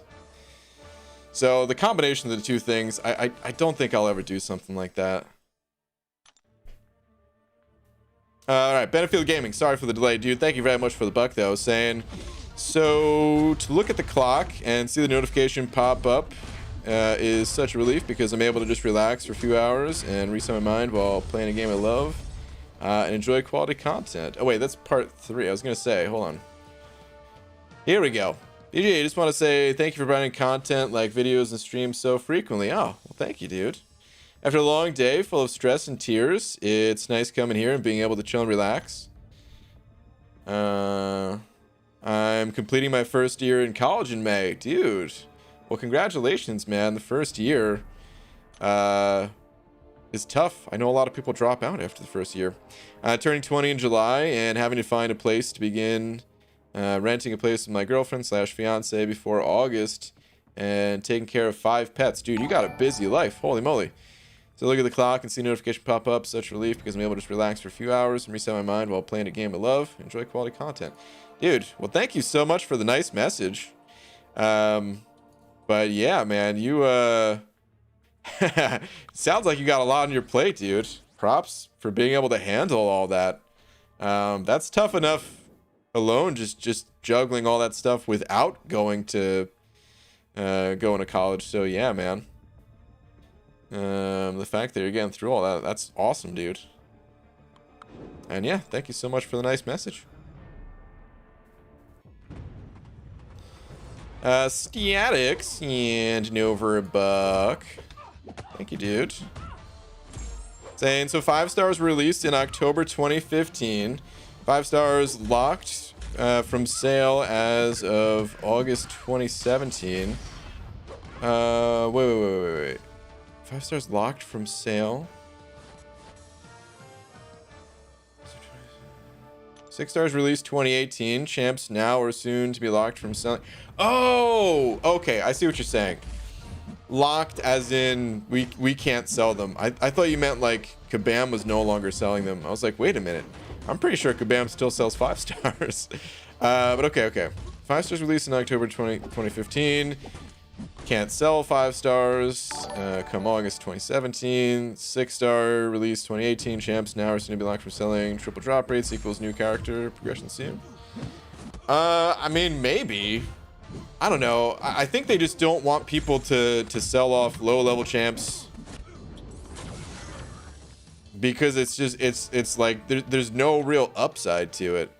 So the combination of the two things, I don't think I'll ever do something like that. All right, Benefield Gaming, sorry for the delay, dude. Thank you very much for the buck, though. Saying, so to look at the clock and see the notification pop up is such a relief because I'm able to just relax for a few hours and reset my mind while playing a game I love and enjoy quality content. Oh, wait, that's part 3. I was going to say, hold on. Here we go. DJ, I just want to say thank you for providing content like videos and streams so frequently. Oh, well, thank you, dude. After a long day full of stress and tears, it's nice coming here and being able to chill and relax. I'm completing my first year in college in May. Dude, well, congratulations, man. The first year is tough. I know a lot of people drop out after the first year. Turning 20 in July and having to find a place to begin renting a place with my girlfriend / fiance before August and taking care of 5 pets. Dude, you got a busy life. Holy moly. So look at the clock and see notification pop up. Such relief because I'm able to just relax for a few hours and reset my mind while playing a game I love. Enjoy quality content. Dude, well, thank you so much for the nice message. But yeah, man, you sounds like you got a lot on your plate, dude. Props for being able to handle all that. That's tough enough alone, just juggling all that stuff without going to college. So yeah, man. The fact that you're getting through all that, that's awesome, dude. And yeah, thank you so much for the nice message. Statics and over a buck. Thank you, dude. Saying, so 5 stars released in October 2015. 5 stars locked from sale as of August 2017. Wait. 5 stars locked from sale. 6 stars released 2018. Champs now or soon to be locked from selling. Oh, okay. I see what you're saying. Locked as in we can't sell them. I thought you meant like Kabam was no longer selling them. I was like, wait a minute. I'm pretty sure Kabam still sells 5 stars. But okay. 5 stars released in October 2015. Can't sell 5 stars come August 2017. 6 star release 2018. Champs now are soon to be locked for selling. Triple drop rates equals new character progression soon. I mean, maybe. I don't know. I think they just don't want people to sell off low level champs because it's just it's like there's no real upside to it.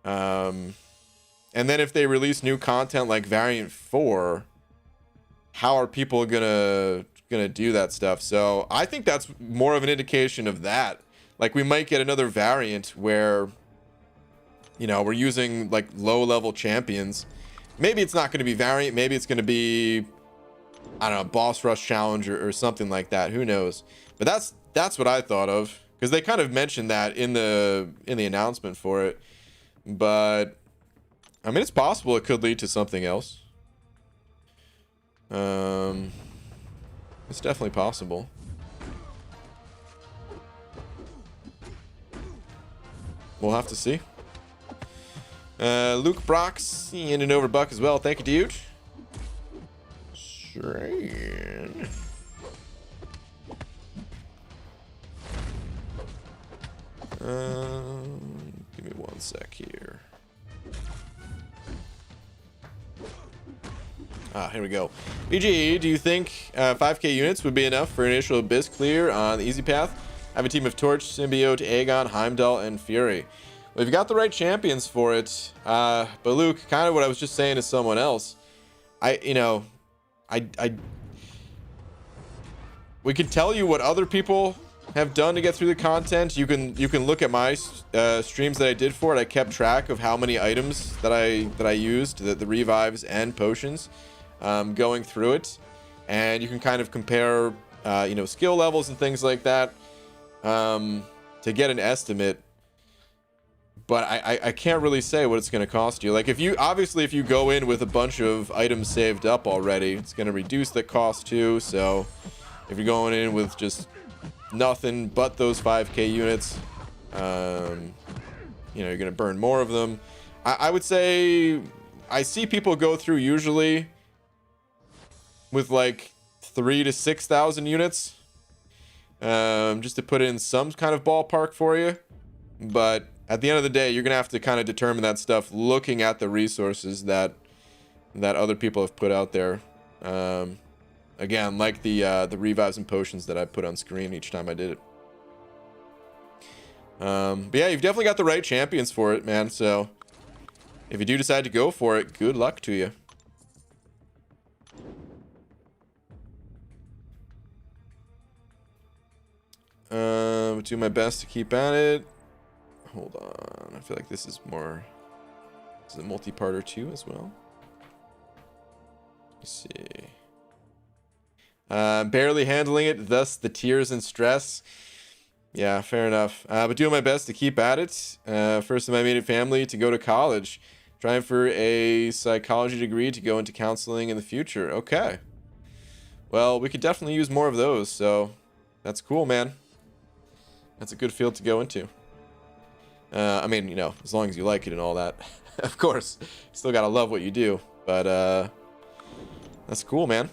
And then if they release new content like Variant 4, how are people gonna do that stuff? So I think that's more of an indication of that. Like we might get another variant where, you know, we're using like low level champions. Maybe it's not going to be variant. Maybe it's going to be, I don't know, boss rush challenge or something like that. Who knows? But that's what I thought of, because they kind of mentioned that in the announcement for it. But I mean, it's possible it could lead to something else. It's definitely possible. We'll have to see. Luke Brox in and over buck as well. Thank you, dude. Strain. Give me 1 sec here. Here we go. BG, do you think 5k units would be enough for initial Abyss clear on the easy path? I have a team of Torch, Symbiote, Aegon, Heimdall, and Fury. Well, you've got the right champions for it. But Luke, kind of what I was just saying to someone else. We could tell you what other people have done to get through the content. You can look at my streams that I did for it. I kept track of how many items that I used, the revives and potions, going through it, and you can kind of compare skill levels and things like that to get an estimate. But I can't really say what it's going to cost you. Like, if you go in with a bunch of items saved up already, it's going to reduce the cost too. So if you're going in with just nothing but those 5k units, you're going to burn more of them. I would say I see people go through usually with like 3,000 to 6,000 units, just to put in some kind of ballpark for you. But at the end of the day, you're gonna have to kind of determine that stuff looking at the resources that other people have put out there. Again, like the revives and potions that I put on screen each time I did it. But yeah, you've definitely got the right champions for it, man. So if you do decide to go for it, good luck to you. Do my best to keep at it. Hold on, I feel like this is a multi-parter too as well. Let's see. Barely handling it, thus the tears and stress. Yeah, fair enough. But doing my best to keep at it. First in my immediate family to go to college. Trying for a psychology degree to go into counseling in the future. Okay. Well, we could definitely use more of those, so that's cool, man. That's a good field to go into. I mean, as long as you like it and all that. Of course. You still gotta love what you do. But, that's cool, man.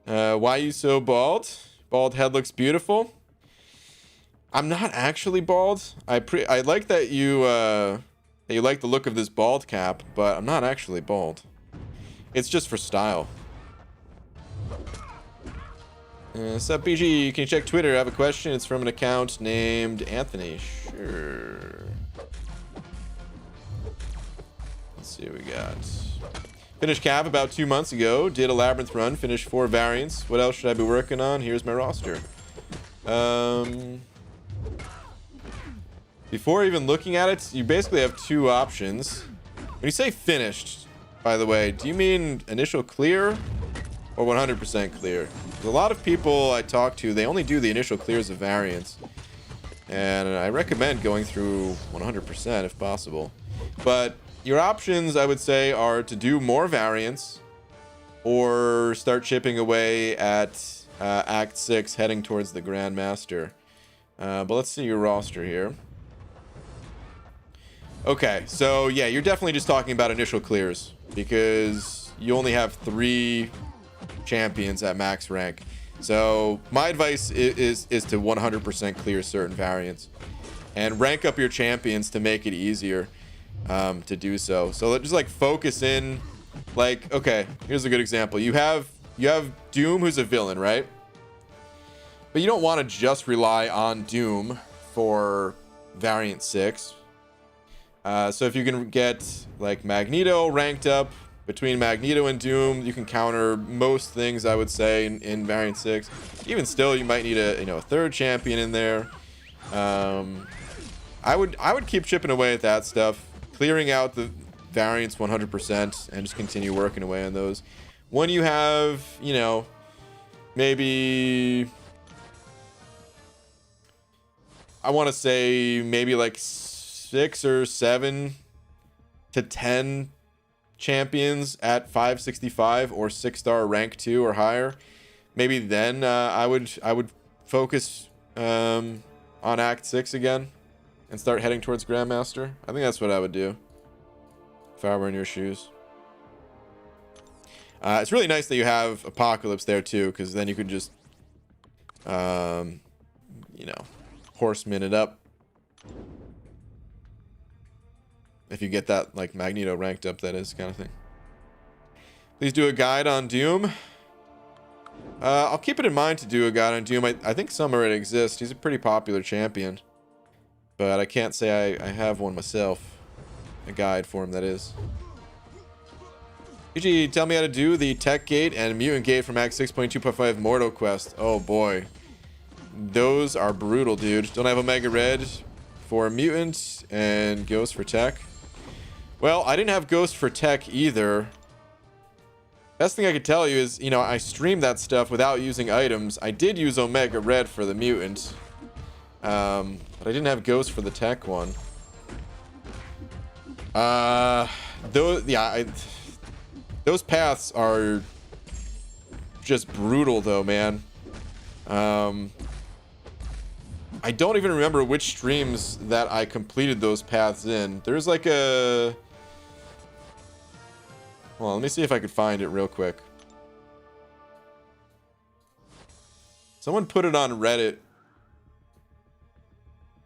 Why you so bald? Bald head looks beautiful. I'm not actually bald. I like that you like the look of this bald cap, but I'm not actually bald. It's just for style. What's up, BG? Can you check Twitter? I have a question. It's from an account named Anthony. Sure. Let's see what we got. Finished Cav about 2 months ago. Did a Labyrinth run. Finished 4 variants. What else should I be working on? Here's my roster. Before even looking at it, you basically have 2 options. When you say finished, by the way, do you mean initial clear or 100% clear? A lot of people I talk to, they only do the initial clears of variants. And I recommend going through 100% if possible. But your options, I would say, are to do more variants or start chipping away at Act 6 heading towards the Grandmaster. But let's see your roster here. Okay, so yeah, you're definitely just talking about initial clears because you only have 3 champions at max rank. So my advice is to 100% clear certain variants and rank up your champions to make it easier to do so. So just like focus in, like, okay, here's a good example. You have Doom, who's a villain, right? But you don't want to just rely on Doom for variant 6. So if you can get like Magneto ranked up, between Magneto and Doom, you can counter most things, I would say, in variant 6. Even still, you might need a third champion in there. I would keep chipping away at that stuff, clearing out the variants 100%, and just continue working away on those. When you have, maybe, I want to say maybe like 6 or 7 to 10 champions at 565 or 6-star rank 2 or higher, maybe then I would focus on Act 6 again and start heading towards Grandmaster. I think that's what I would do if I were in your shoes. It's really nice that you have Apocalypse there too, because then you could just horseman it up. If you get that, like, Magneto ranked up, that is, kind of thing. Please do a guide on Doom. I'll keep it in mind to do a guide on Doom. I think some already exist. He's a pretty popular champion. But I can't say I have one myself. A guide for him, that is. GG, tell me how to do the Tech Gate and Mutant Gate from Act 6.2.5 Mortal Quest. Oh boy. Those are brutal, dude. Don't have Omega Red for Mutant and Ghost for Tech. Well, I didn't have Ghost for Tech either. Best thing I could tell you is, you know, I streamed that stuff without using items. I did use Omega Red for the Mutant. But I didn't have Ghost for the Tech one. Those paths are just brutal though, man. I don't even remember which streams that I completed those paths in. There's like a... Well, let me see if I could find it real quick. Someone put it on Reddit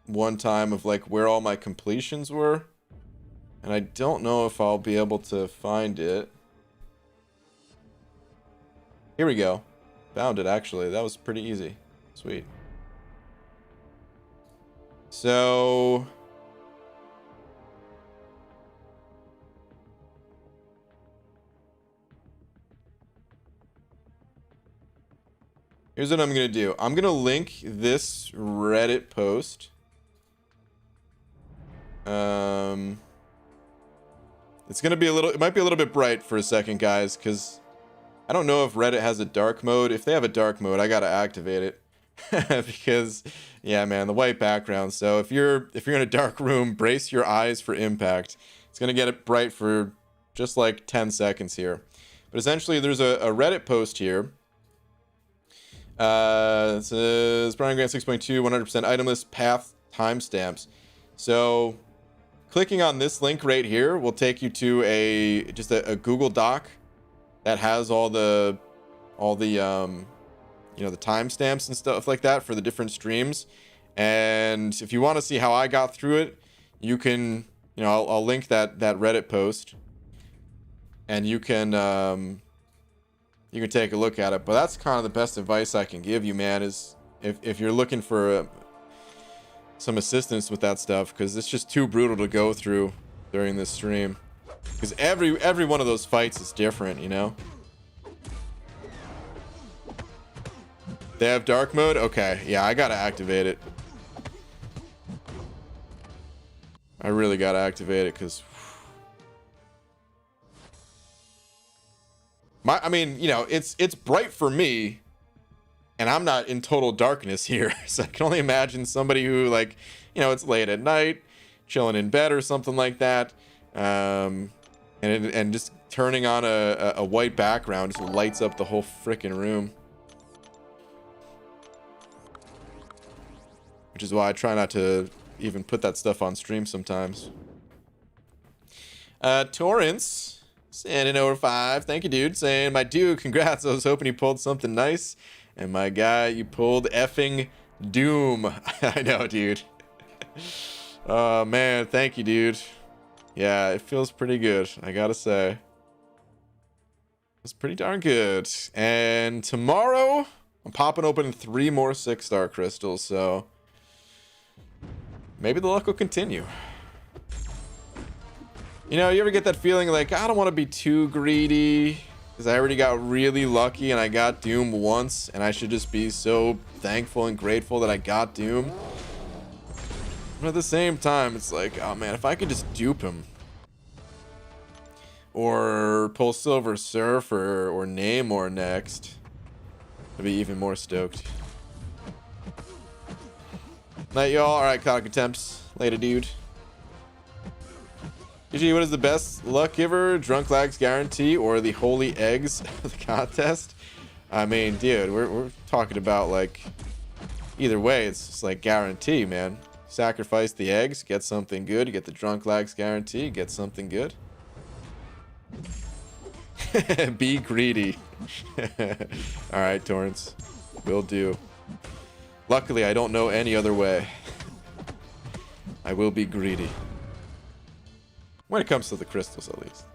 one time of like where all my completions were. And I don't know if I'll be able to find it. Here we go. Found it, actually. That was pretty easy. Sweet. So... here's what I'm going to do. I'm going to link this Reddit post. It's going to be a little... it might be a little bit bright for a second, guys, because I don't know if Reddit has a dark mode. If they have a dark mode, I got to activate it. Because, yeah, man, the white background. So if you're in a dark room, brace your eyes for impact. It's going to get it bright for just like 10 seconds here. But essentially, there's a Reddit post here. It says Brian Grant 6.2 100% item list path timestamps. So clicking on this link right here will take you to just a Google Doc that has all the you know, the timestamps and stuff like that for the different streams. And if you want to see how I got through it, you can, you know, I'll link that Reddit post, and you can take a look at it. But that's kind of the best advice I can give you, man, is if you're looking for some assistance with that stuff, because it's just too brutal to go through during this stream. Because every one of those fights is different, you know? They have dark mode? Okay, yeah, I gotta activate it. I really gotta activate it, because... I mean, you know, it's bright for me, and I'm not in total darkness here. So I can only imagine somebody who, like, you know, it's late at night, chilling in bed or something like that, and just turning on a white background just lights up the whole freaking room. Which is why I try not to even put that stuff on stream sometimes. Torrance, sending over 5. Thank you, dude. Saying, my dude, congrats. I was hoping you pulled something nice. And my guy, you pulled effing Doom. I know, dude. Oh, man. Thank you, dude. Yeah, it feels pretty good, I gotta say. It's pretty darn good. And tomorrow, I'm popping open 3 more 6-star crystals, so... maybe the luck will continue. You know, you ever get that feeling like, I don't want to be too greedy because I already got really lucky and I got Doom once, and I should just be so thankful and grateful that I got Doom. But at the same time, it's like, oh man, if I could just dupe him. Or pull Silver Surf or Namor next, I'd be even more stoked. Night, y'all. Alright, Cock Attempts. Later, dude. GG, what is the best luck giver? Drunk Lags Guarantee or the Holy Eggs of the contest? I mean, dude, we're talking about, like, either way, it's just like guarantee, man. Sacrifice the eggs, get something good. You get the Drunk Lags Guarantee, get something good. Be greedy. Alright, Torrance. Will do. Luckily, I don't know any other way. I will be greedy. When it comes to the crystals, at least.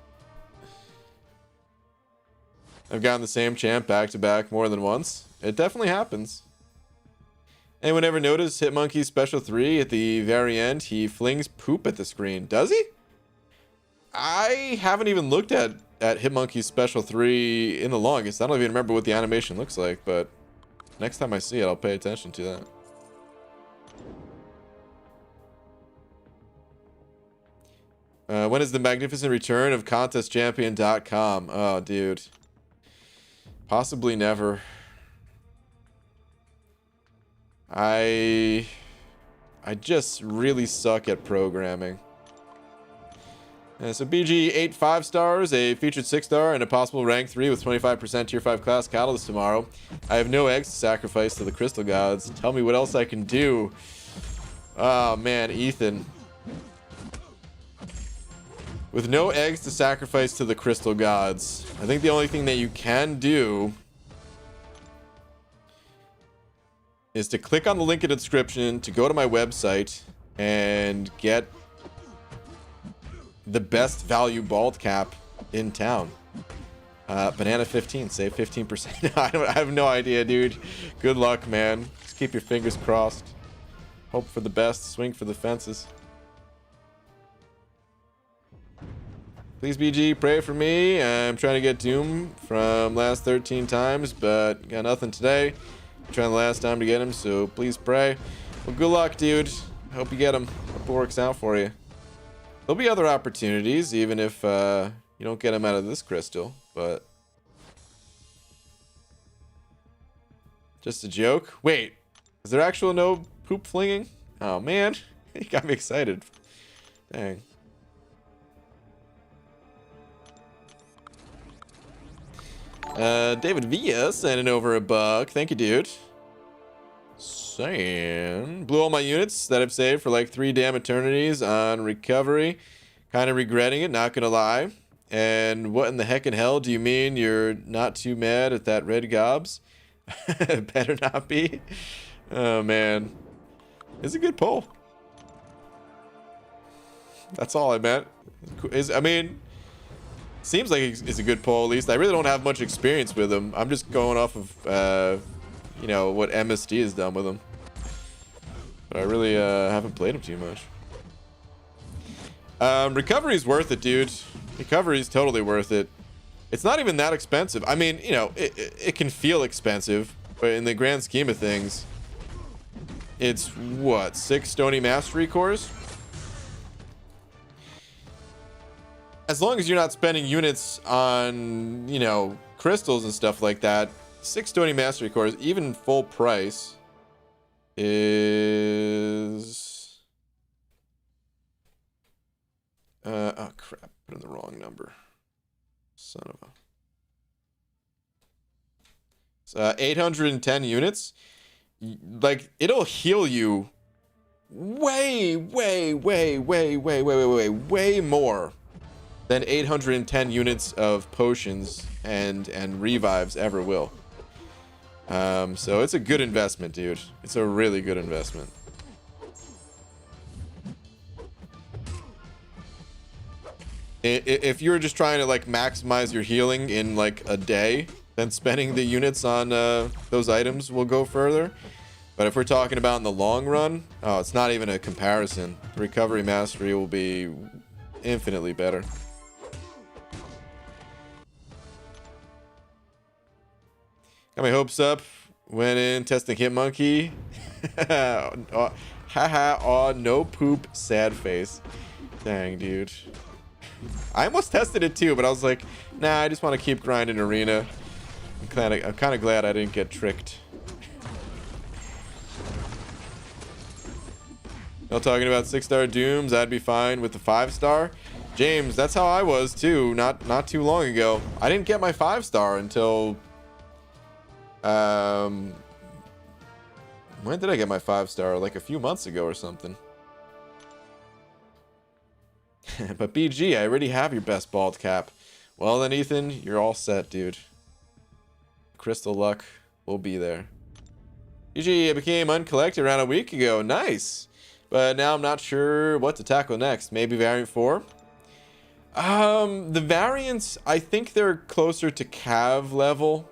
I've gotten the same champ back to back more than once. It definitely happens. Anyone ever notice Hitmonkey's special 3 at the very end? He flings poop at the screen. Does he? I haven't even looked at Hitmonkey's special 3 in the longest. I don't even remember what the animation looks like, but next time I see it, I'll pay attention to that. When is the magnificent return of contestchampion.com? Oh, dude. Possibly never. I just really suck at programming. So BG 8 5-stars, a featured 6-star, and a possible rank 3 with 25% tier 5 class catalyst tomorrow. I have no eggs to sacrifice to the crystal gods. Tell me what else I can do. Oh man, Ethan. With no eggs to sacrifice to the crystal gods, I think the only thing that you can do is to click on the link in the description to go to my website and get the best value bald cap in town. Banana 15, save 15%. I have no idea, dude. Good luck, man. Just keep your fingers crossed. Hope for the best, swing for the fences. Please, BG, pray for me. I'm trying to get Doom from last 13 times, but got nothing today. I'm trying the last time to get him, so please pray. Well, good luck, dude. Hope you get him. Hope it works out for you. There'll be other opportunities, even if you don't get him out of this crystal, but just a joke. Wait, is there actual no poop flinging? Oh man, you got me excited. Dang. David Villa sending over $1. Thank you, dude. Saying blew all my units that I've saved for like 3 damn eternities on recovery. Kind of regretting it, not gonna lie. And what in the heck in hell do you mean you're not too mad at that red gobs? Better not be. Oh man, it's a good poll. That's all I meant. I mean, seems like it's a good poll at least. I really don't have much experience with him. I'm just going off of you know what MSD has done with him. But I really haven't played him too much. Recovery's worth it, dude. Recovery's totally worth it. It's not even that expensive. I mean, you know, it can feel expensive, but in the grand scheme of things, it's what, 6 Stony Mastery cores? As long as you're not spending units on, you know, crystals and stuff like that, 6 Stony Mastery cores, even full price, is oh crap, put in the wrong number. Son of a. It's 810 units. Like, it'll heal you way more than 810 units of potions and revives ever will. So it's a good investment, dude. It's a really good investment. If you're just trying to like maximize your healing in like a day, then spending the units on those items will go further. But if we're talking about in the long run, oh, it's not even a comparison. Recovery Mastery will be infinitely better. Got my hopes up. Went in testing Hitmonkey. Haha, oh, no poop, sad face. Dang, dude. I almost tested it too, but I was like, nah, I just want to keep grinding arena. I'm kind of glad I didn't get tricked. Y'all talking about 6-star dooms? I'd be fine with the 5-star. James, that's how I was too. Not too long ago. I didn't get my 5-star until when did I get my 5-star? Like a few months ago or something. But BG, I already have your best bald cap. Well then, Ethan, you're all set, dude. Crystal luck will be there. BG, I became uncollected around a week ago. Nice. But now I'm not sure what to tackle next. Maybe variant 4? The variants, I think they're closer to Cav level.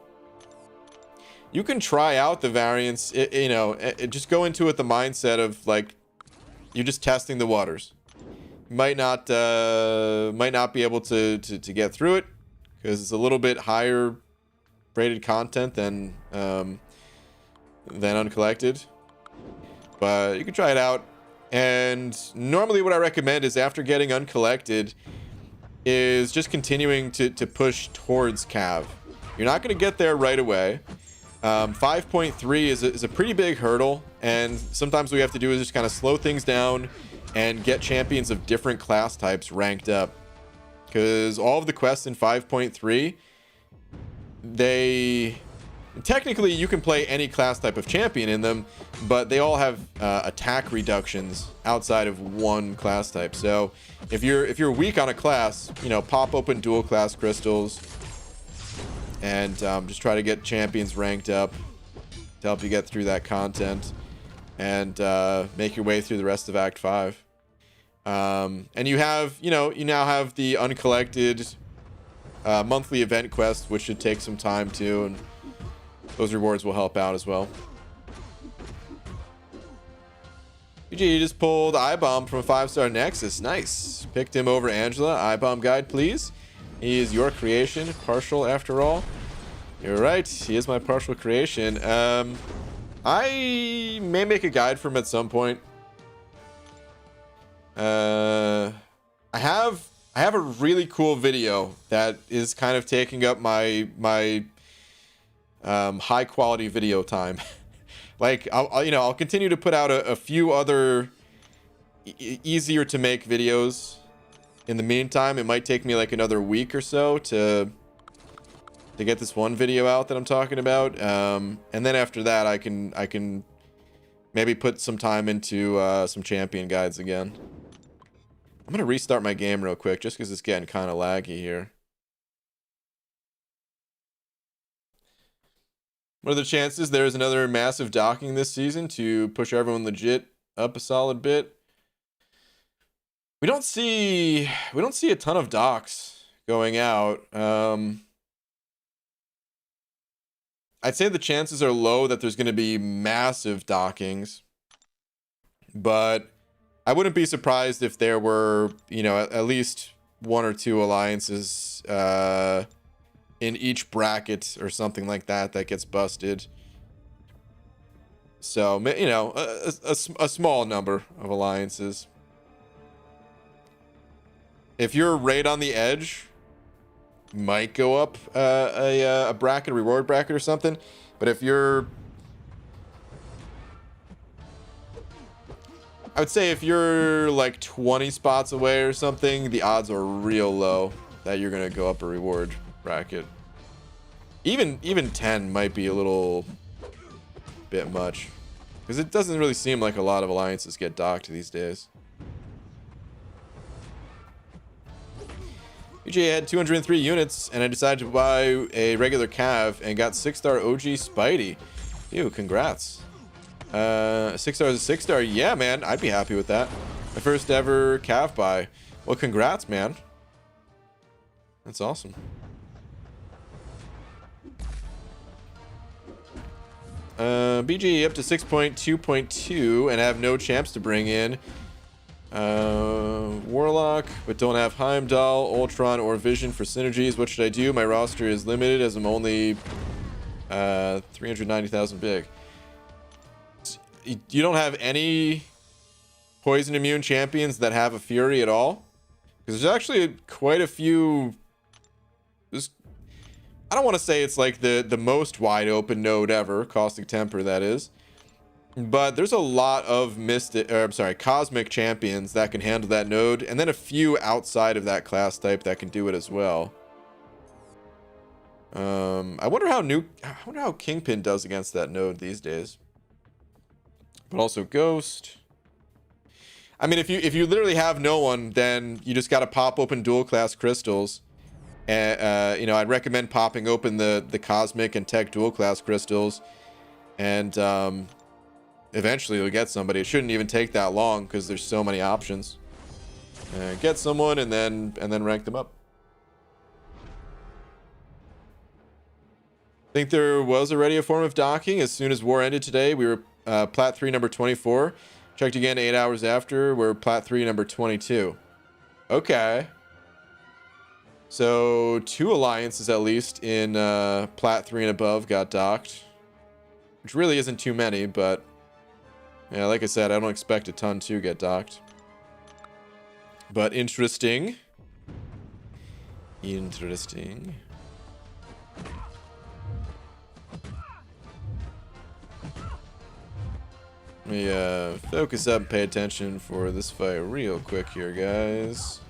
You can try out the variants, just go into it the mindset of like you're just testing the waters. Might not be able to get through it because it's a little bit higher rated content than uncollected, but you can try it out. And normally what I recommend is after getting uncollected is just continuing to push towards Cav. You're not going to get there right away. 5.3 is a pretty big hurdle, and sometimes what we have to do is just kind of slow things down and get champions of different class types ranked up, because all of the quests in 5.3, technically you can play any class type of champion in them, but they all have attack reductions outside of one class type. So if you're weak on a class, pop open dual class crystals and just try to get champions ranked up to help you get through that content and make your way through the rest of Act 5. And you now have the uncollected monthly event quest, which should take some time too, and those rewards will help out as well. BG just pulled Ibom from a 5-star Nexus. Nice. Picked him over Angela. Ibom guide, please. He is your creation. Partial after all. You're right. He is my partial creation. I may make a guide for him at some point. I have a really cool video that is kind of taking up my high quality video time. Like I'll continue to put out a few other easier to make videos. In the meantime, it might take me like another week or so to get this one video out that I'm talking about. And then after that, I can maybe put some time into some champion guides again. I'm gonna restart my game real quick just because it's getting kind of laggy here. What are the chances there's another massive docking this season to push everyone legit up a solid bit? We don't see a ton of docks going out. I'd say the chances are low that there's going to be massive dockings, but I wouldn't be surprised if there were, at least one or two alliances in each bracket or something like that gets busted. So, a small number of alliances. If you're right on the edge, might go up a bracket, a reward bracket or something. But if you're, I would say if you're like 20 spots away or something, the odds are real low that you're gonna go up a reward bracket. Even 10 might be a little bit much, because it doesn't really seem like a lot of alliances get docked these days. UJ had 203 units, and I decided to buy a regular Cav and got 6-star OG Spidey. Ew, congrats. 6-star is a 6-star. Yeah, man, I'd be happy with that. My first ever Cav buy. Well, congrats, man. That's awesome. BG up to 6.2.2 and have no champs to bring in. Warlock, but don't have Heimdall, Ultron, or Vision for synergies. What should I do? My roster is limited as I'm only 390,000 big. You don't have any poison immune champions that have a Fury at all? Because there's actually quite a few. I don't want to say it's like the most wide open node ever, Caustic Temper that is. But there's a lot of cosmic champions that can handle that node, and then a few outside of that class type that can do it as well. I wonder how Kingpin does against that node these days. But also Ghost. I mean, if you literally have no one, then you just got to pop open dual class crystals. And I'd recommend popping open the cosmic and tech dual class crystals, and eventually you'll get somebody. It shouldn't even take that long because there's so many options. get someone and then rank them up. I think there was already a form of docking. As soon as war ended today, we were Plat 3 number 24. Checked again 8 hours after. We're Plat 3 number 22. Okay. So 2 alliances at least in Plat 3 and above got docked. Which really isn't too many, but yeah, like I said, I don't expect a ton to get docked. But interesting. Interesting. Let me focus up and pay attention for this fight real quick here, guys.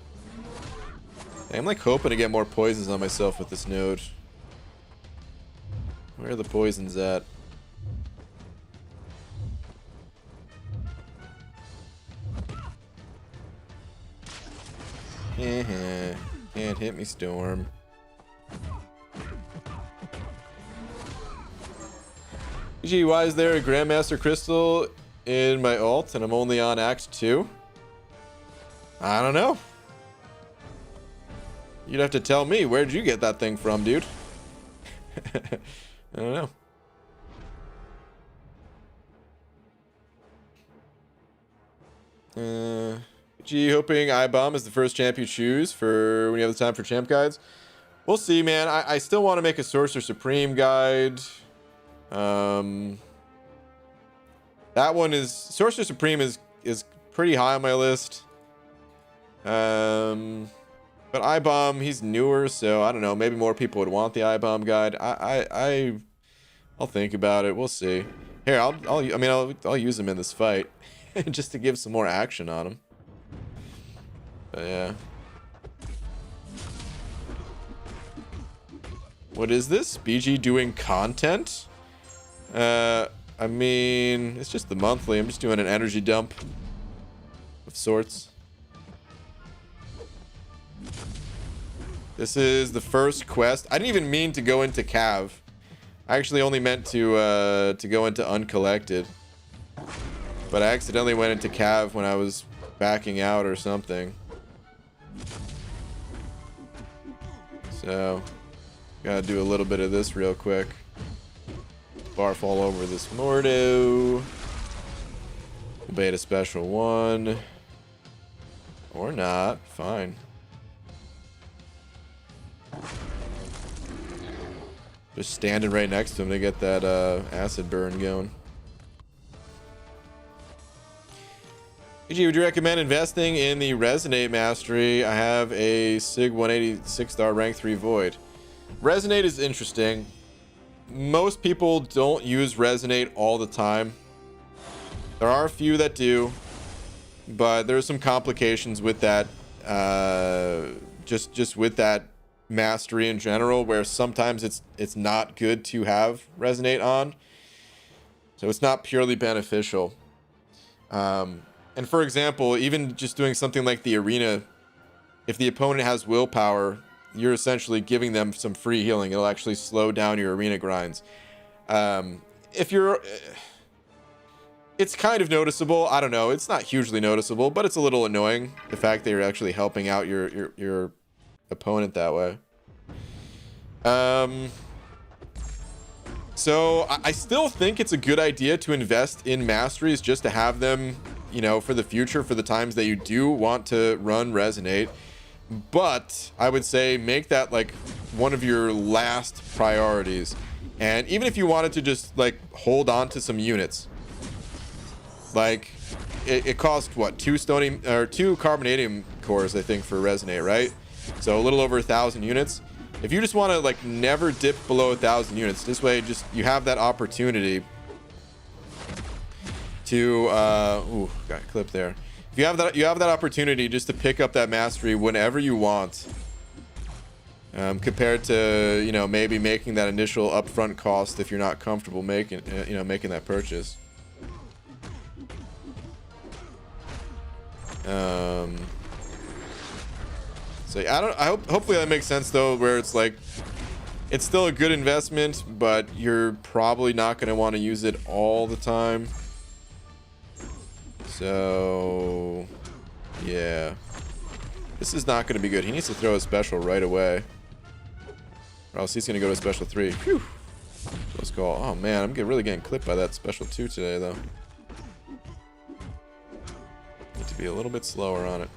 I'm like hoping to get more poisons on myself with this node. Where are the poisons at? Can't hit me, Storm. Gee, why is there a Grandmaster Crystal in my ult and I'm only on Act 2? I don't know. You'd have to tell me. Where'd you get that thing from, dude? I don't know. Gee, hoping Ibom is the first champ you choose for when you have the time for champ guides. We'll see, man. I still want to make a Sorcerer Supreme guide. That one is Sorcerer Supreme is pretty high on my list. But Ibom, he's newer, so I don't know. Maybe more people would want the Ibom guide. I'll think about it. We'll see. Here, I'll use him in this fight just to give some more action on him. But yeah. What is this? BG doing content? I mean, it's just the monthly. I'm just doing an energy dump of sorts. This is the first quest. I didn't even mean to go into Cav. I actually only meant to go into Uncollected. But I accidentally went into Cav when I was backing out or something. So, gotta do a little bit of this real quick. Barf all over this Mordo. Beta special 1. Or not. Fine. Just standing right next to him to get that acid burn going. PG, would you recommend investing in the Resonate Mastery? I have a SIG 186-star rank 3 Void. Resonate is interesting. Most people don't use Resonate all the time. There are a few that do, but there's some complications with that. Just with that mastery in general, where sometimes it's not good to have Resonate on, so it's not purely beneficial. And for example, even just doing something like the arena, if the opponent has willpower, you're essentially giving them some free healing. It'll actually slow down your arena grinds. If you're, it's kind of noticeable. I don't know. It's not hugely noticeable, but it's a little annoying, the fact that you're actually helping out your opponent that way. So I still think it's a good idea to invest in masteries just to have them, you know, for the future, for the times that you do want to run Resonate. But I would say make that like one of your last priorities. And even if you wanted to just like hold on to some units, like it cost what, 2 carbonadium cores, I think, for Resonate, right? So a little over 1,000 units. If you just want to like never dip below 1,000 units, this way just you have that opportunity to ooh, got a clip there. If you have that opportunity just to pick up that mastery whenever you want, compared to, you know, maybe making that initial upfront cost if you're not comfortable making that purchase. So hopefully that makes sense though, where it's like it's still a good investment, but you're probably not going to want to use it all the time. So yeah. This is not going to be good. He needs to throw a special right away. Or else he's going to go to special 3. Phew. Close call. Oh, man. I'm really getting clipped by that special 2 today, though. Need to be a little bit slower on it.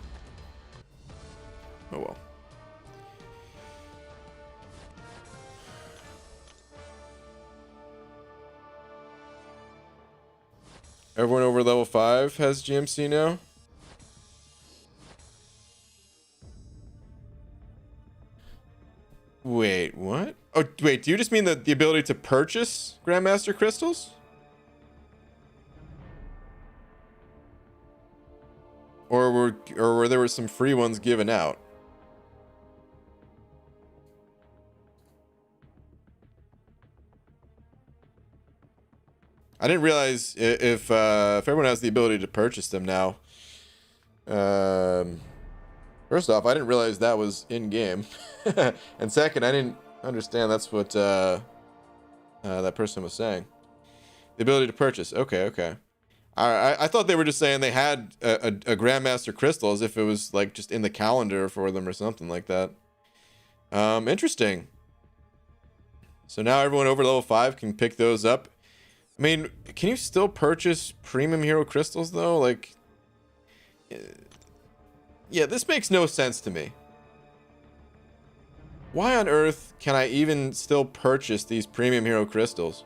Oh, well. Everyone over level 5 has GMC now? Wait, what? Oh, wait, do you just mean the ability to purchase Grandmaster crystals? Or were there some free ones given out? I didn't realize if everyone has the ability to purchase them now. First off, I didn't realize that was in game, and second, I didn't understand that's what that person was saying. The ability to purchase. Okay. I thought they were just saying they had a Grandmaster crystal as if it was like just in the calendar for them or something like that. Interesting. So now everyone over level 5 can pick those up. I mean, can you still purchase premium hero crystals though? Like, yeah, this makes no sense to me. Why on earth can I even still purchase these premium hero crystals?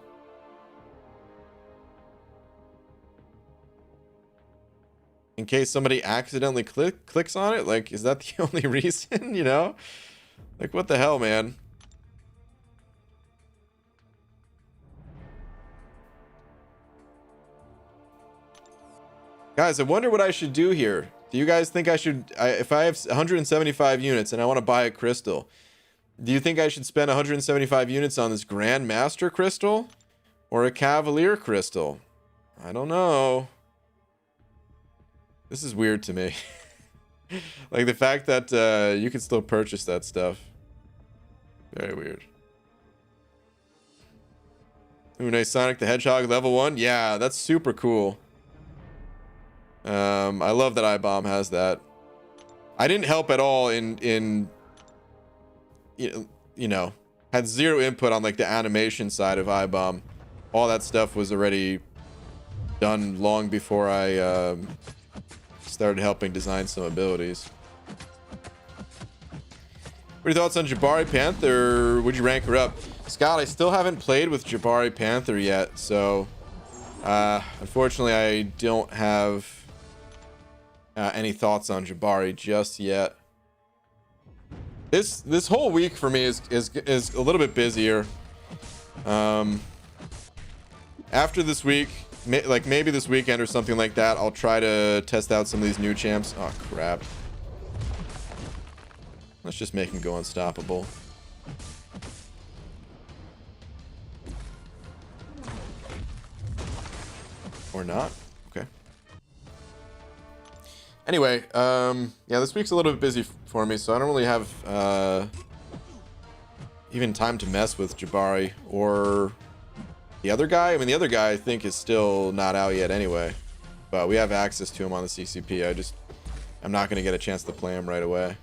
In case somebody accidentally clicks on it? Like, is that the only reason, you know? Like, what the hell, man? Guys, I wonder what I should do here. Do you guys think I should... if I have 175 units and I want to buy a crystal, do you think I should spend 175 units on this Grandmaster crystal? Or a Cavalier crystal? I don't know. This is weird to me. Like the fact that you can still purchase that stuff. Very weird. Ooh, nice Sonic the Hedgehog level 1. Yeah, that's super cool. I love that Ibom has that. I didn't help at all in you know, had zero input on like the animation side of Ibom. All that stuff was already done long before I started helping design some abilities. What are your thoughts on Jabari Panther? Would you rank her up? Scott, I still haven't played with Jabari Panther yet, so unfortunately I don't have any thoughts on Jabari just yet. This whole week for me is a little bit busier. After this week, like maybe this weekend or something like that, I'll try to test out some of these new champs. Oh crap. Let's just make him go unstoppable. Or not. Okay. Anyway, yeah, this week's a little bit busy for me, so I don't really have even time to mess with Jabari or the other guy. I mean, the other guy I think is still not out yet anyway, but we have access to him on the CCP. I'm not going to get a chance to play him right away.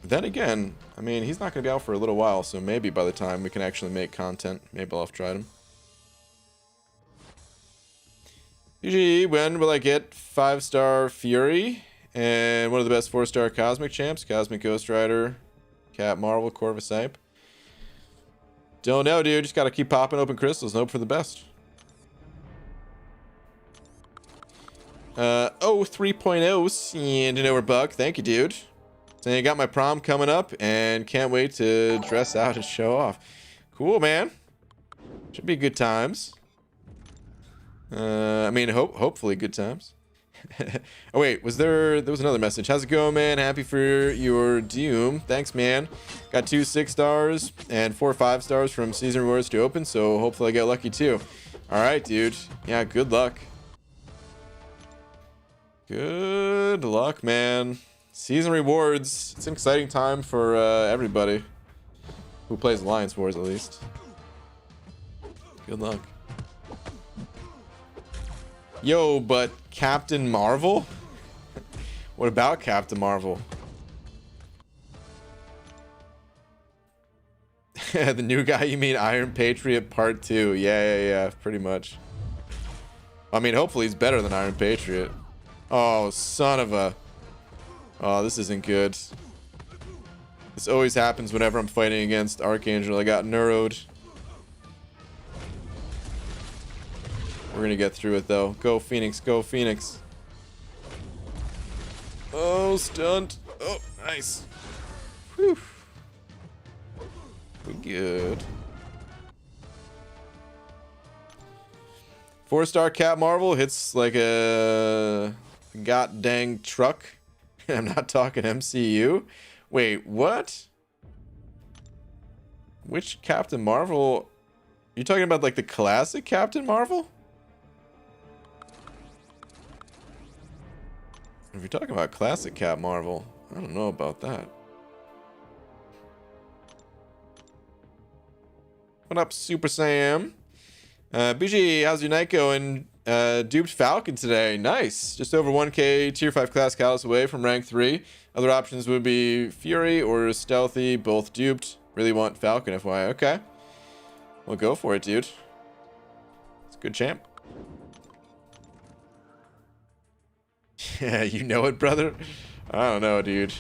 Then again, I mean, he's not going to be out for a little while, so maybe by the time we can actually make content, maybe I'll have tried him. Usually, when will I get 5-star Fury and one of the best 4-star Cosmic champs? Cosmic Ghost Rider, Cat Marvel, Corvus Ape. Don't know, dude. Just got to keep popping open crystals and hope for the best. 3.0 and an overbuck. Thank you, dude. So I got my prom coming up and can't wait to dress out and show off. Cool, man. Should be good times. I mean, hopefully good times. Oh wait, there was another message. How's it going, man? Happy for your Doom. Thanks, man. Got 2 6-stars and 4 5-stars from season rewards to open, so hopefully I get lucky too. All right, dude. Yeah, good luck. Good luck, man. Season rewards. It's an exciting time for everybody who plays Alliance Wars, at least. Good luck. Yo, but Captain Marvel? What about Captain Marvel? The new guy, you mean Iron Patriot Part 2? Yeah, pretty much. I mean, hopefully he's better than Iron Patriot. Oh, son of a... Oh, this isn't good. This always happens whenever I'm fighting against Archangel. I got neuroed. We're gonna get through it, though. Go, Phoenix. Go, Phoenix. Oh, stunned. Oh, nice. Whew. We good. 4-star Cat Marvel hits like a god dang truck. I'm not talking MCU. Wait, what? Which Captain Marvel? You talking about like the classic Captain Marvel? If you're talking about classic Cap Marvel, I don't know about that. What up, Super Sam? BG, how's your night going? Duped Falcon today. Nice. Just over 1k tier 5 class Callus away from rank 3. Other options would be Fury or Stealthy, both duped. Really want Falcon, FYI. Okay. We'll go for it, dude. It's a good champ. Yeah, you know it, brother? I don't know, dude.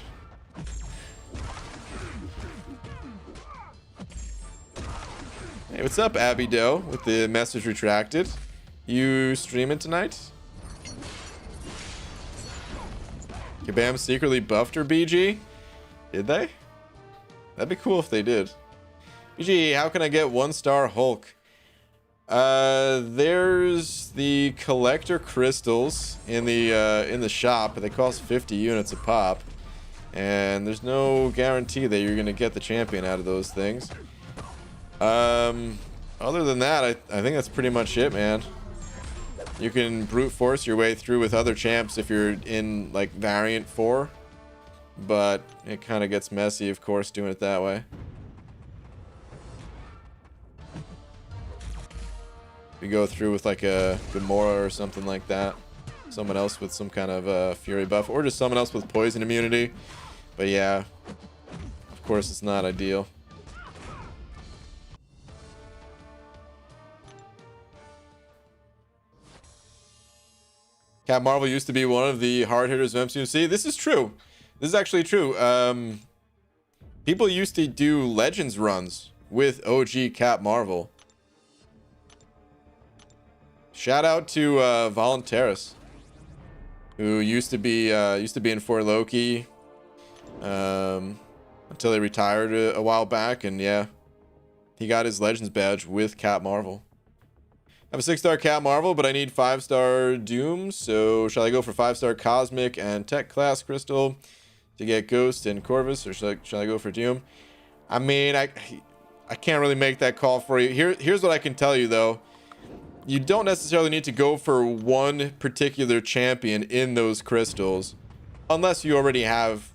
Hey, what's up, Abby Doe, with the message retracted? You streaming tonight? Kabam secretly buffed her, BG? Did they? That'd be cool if they did. BG, how can I get 1-star Hulk? There's the collector crystals in the shop. They cost 50 units a pop. And there's no guarantee that you're gonna get the champion out of those things. Other than that, I think that's pretty much it, man. You can brute force your way through with other champs if you're in like variant 4, but it kind of gets messy, of course, doing it that way. You go through with like a Gamora or something like that, someone else with some kind of fury buff, or just someone else with poison immunity. But yeah, of course, it's not ideal. Cap Marvel used to be one of the hard hitters of MCU. See, this is true. This is actually true. People used to do Legends runs with OG Cap Marvel. Shout out to Voluntaris, who used to be in For Loki until he retired a while back, and yeah, he got his Legends badge with Cap Marvel. I have a 6-star Cap Marvel, but I need 5-star Doom, so shall I go for 5-star Cosmic and Tech Class Crystal to get Ghost and Corvus, or shall I go for Doom? I mean, I can't really make that call for you. Here's what I can tell you, though. You don't necessarily need to go for one particular champion in those crystals, unless you already have,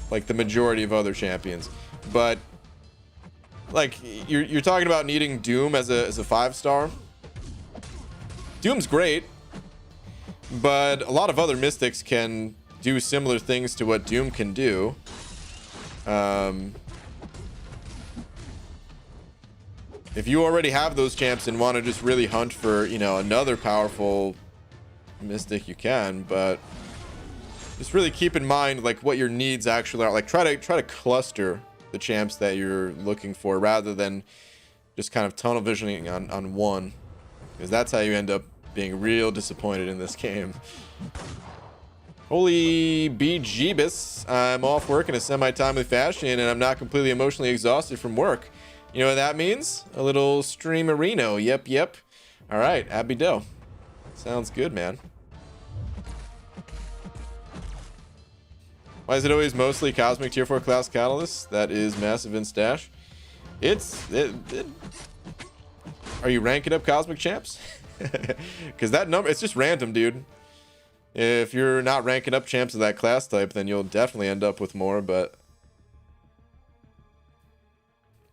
like, the majority of other champions. But, like, you're talking about needing Doom as a 5-star. Doom's great, but a lot of other mystics can do similar things to what Doom can do. If you already have those champs and want to just really hunt for, you know, another powerful mystic, you can, but just really keep in mind like what your needs actually are. Like try to cluster the champs that you're looking for rather than just kind of tunnel visioning on one, because that's how you end up being real disappointed in this game. Holy bejeebus, I'm off work in a semi-timely fashion and I'm not completely emotionally exhausted from work. You know what that means? A little streamerino. Yep. All right, Abby Doe. Sounds good, man. Why is it always mostly Cosmic Tier 4 class Catalyst? That is massive in stash. Are you ranking up Cosmic champs? Because that number, it's just random, dude. If you're not ranking up champs of that class type, then you'll definitely end up with more, but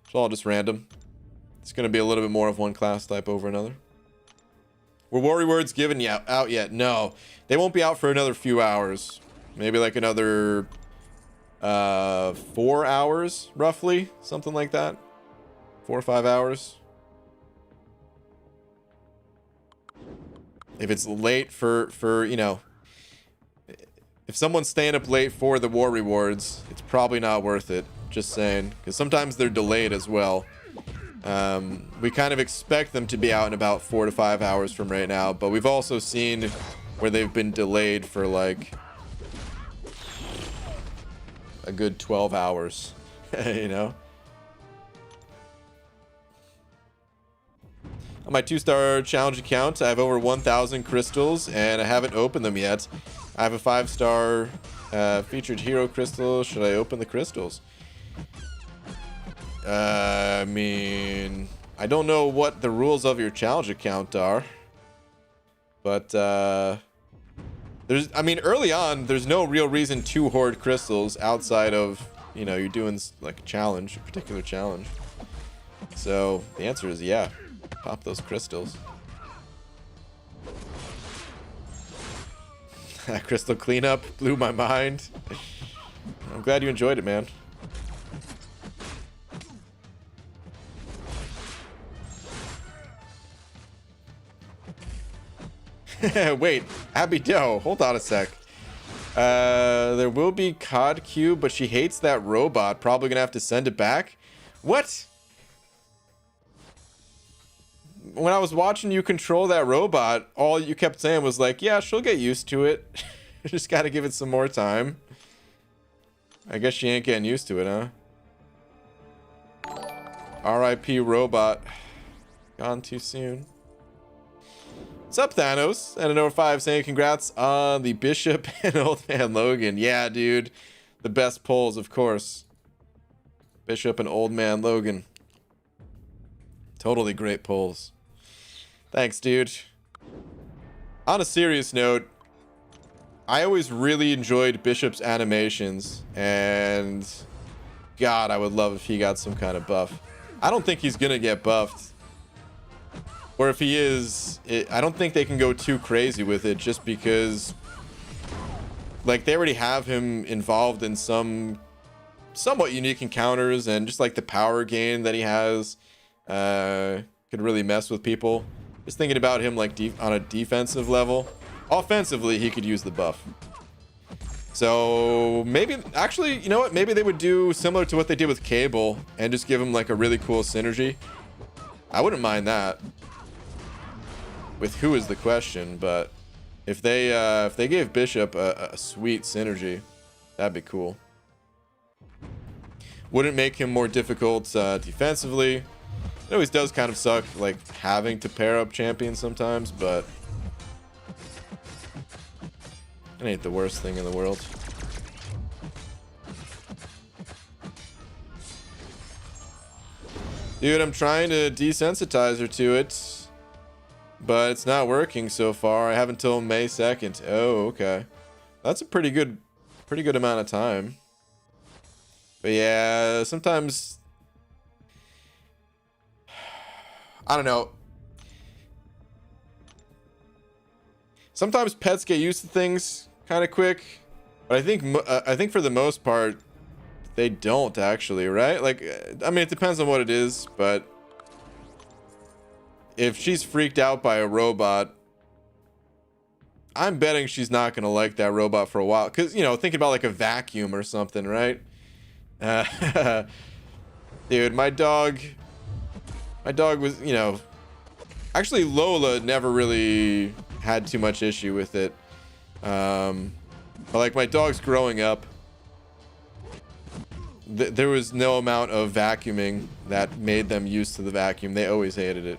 it's all just random. It's going to be a little bit more of one class type over another. Were War Rewards given out yet? No. They won't be out for another few hours. Maybe like another 4 hours, roughly. Something like that. 4 or 5 hours. If it's late for you know, if someone's staying up late for the War Rewards, it's probably not worth it. Just saying. Because sometimes they're delayed as well. We kind of expect them to be out in about 4 to 5 hours from right now, but we've also seen where they've been delayed for like a good 12 hours, you know? On my 2-star challenge account, I have over 1,000 crystals, and I haven't opened them yet. I have a 5-star featured hero crystal. Should I open the crystals? I mean, I don't know what the rules of your challenge account are, but I mean, early on, there's no real reason to hoard crystals outside of, you know, you're doing like a challenge, a particular challenge. So the answer is yeah, pop those crystals. Crystal cleanup blew my mind. I'm glad you enjoyed it, man. Wait, Abby Doe, hold on a sec. There will be COD Cube, but she hates that robot. Probably gonna have to send it back. What? When I was watching you control that robot, all you kept saying was like, yeah, she'll get used to it. Just gotta give it some more time. I guess she ain't getting used to it, huh? R.I.P. robot. Gone too soon. What's up, Thanos? And a number 5 saying congrats on the Bishop and Old Man Logan. Yeah, dude. The best polls, of course. Bishop and Old Man Logan. Totally great polls. Thanks, dude. On a serious note, I always really enjoyed Bishop's animations, and God, I would love if he got some kind of buff. I don't think he's gonna get buffed. Or if he is, I don't think they can go too crazy with it, just because like they already have him involved in some somewhat unique encounters, and just like the power gain that he has could really mess with people. Just thinking about him like on a defensive level. Offensively, he could use the buff. So maybe, actually, you know what? Maybe they would do similar to what they did with Cable and just give him like a really cool synergy. I wouldn't mind that. With who is the question, but if they gave Bishop a sweet synergy, that'd be cool. Wouldn't make him more difficult defensively. It always does kind of suck, like having to pair up champions sometimes, but it ain't the worst thing in the world. Dude, I'm trying to desensitize her to it, but it's not working so far. I have until May 2nd. Oh, okay. That's a pretty good amount of time. But yeah, sometimes I don't know. Sometimes pets get used to things kind of quick, but I think for the most part they don't actually, right? Like, I mean, it depends on what it is, but if she's freaked out by a robot, I'm betting she's not gonna like that robot for a while. Cause you know, thinking about like a vacuum or something, right? Dude, my dog was, you know, actually Lola never really had too much issue with it. But like my dogs growing up, there was no amount of vacuuming that made them used to the vacuum. They always hated it.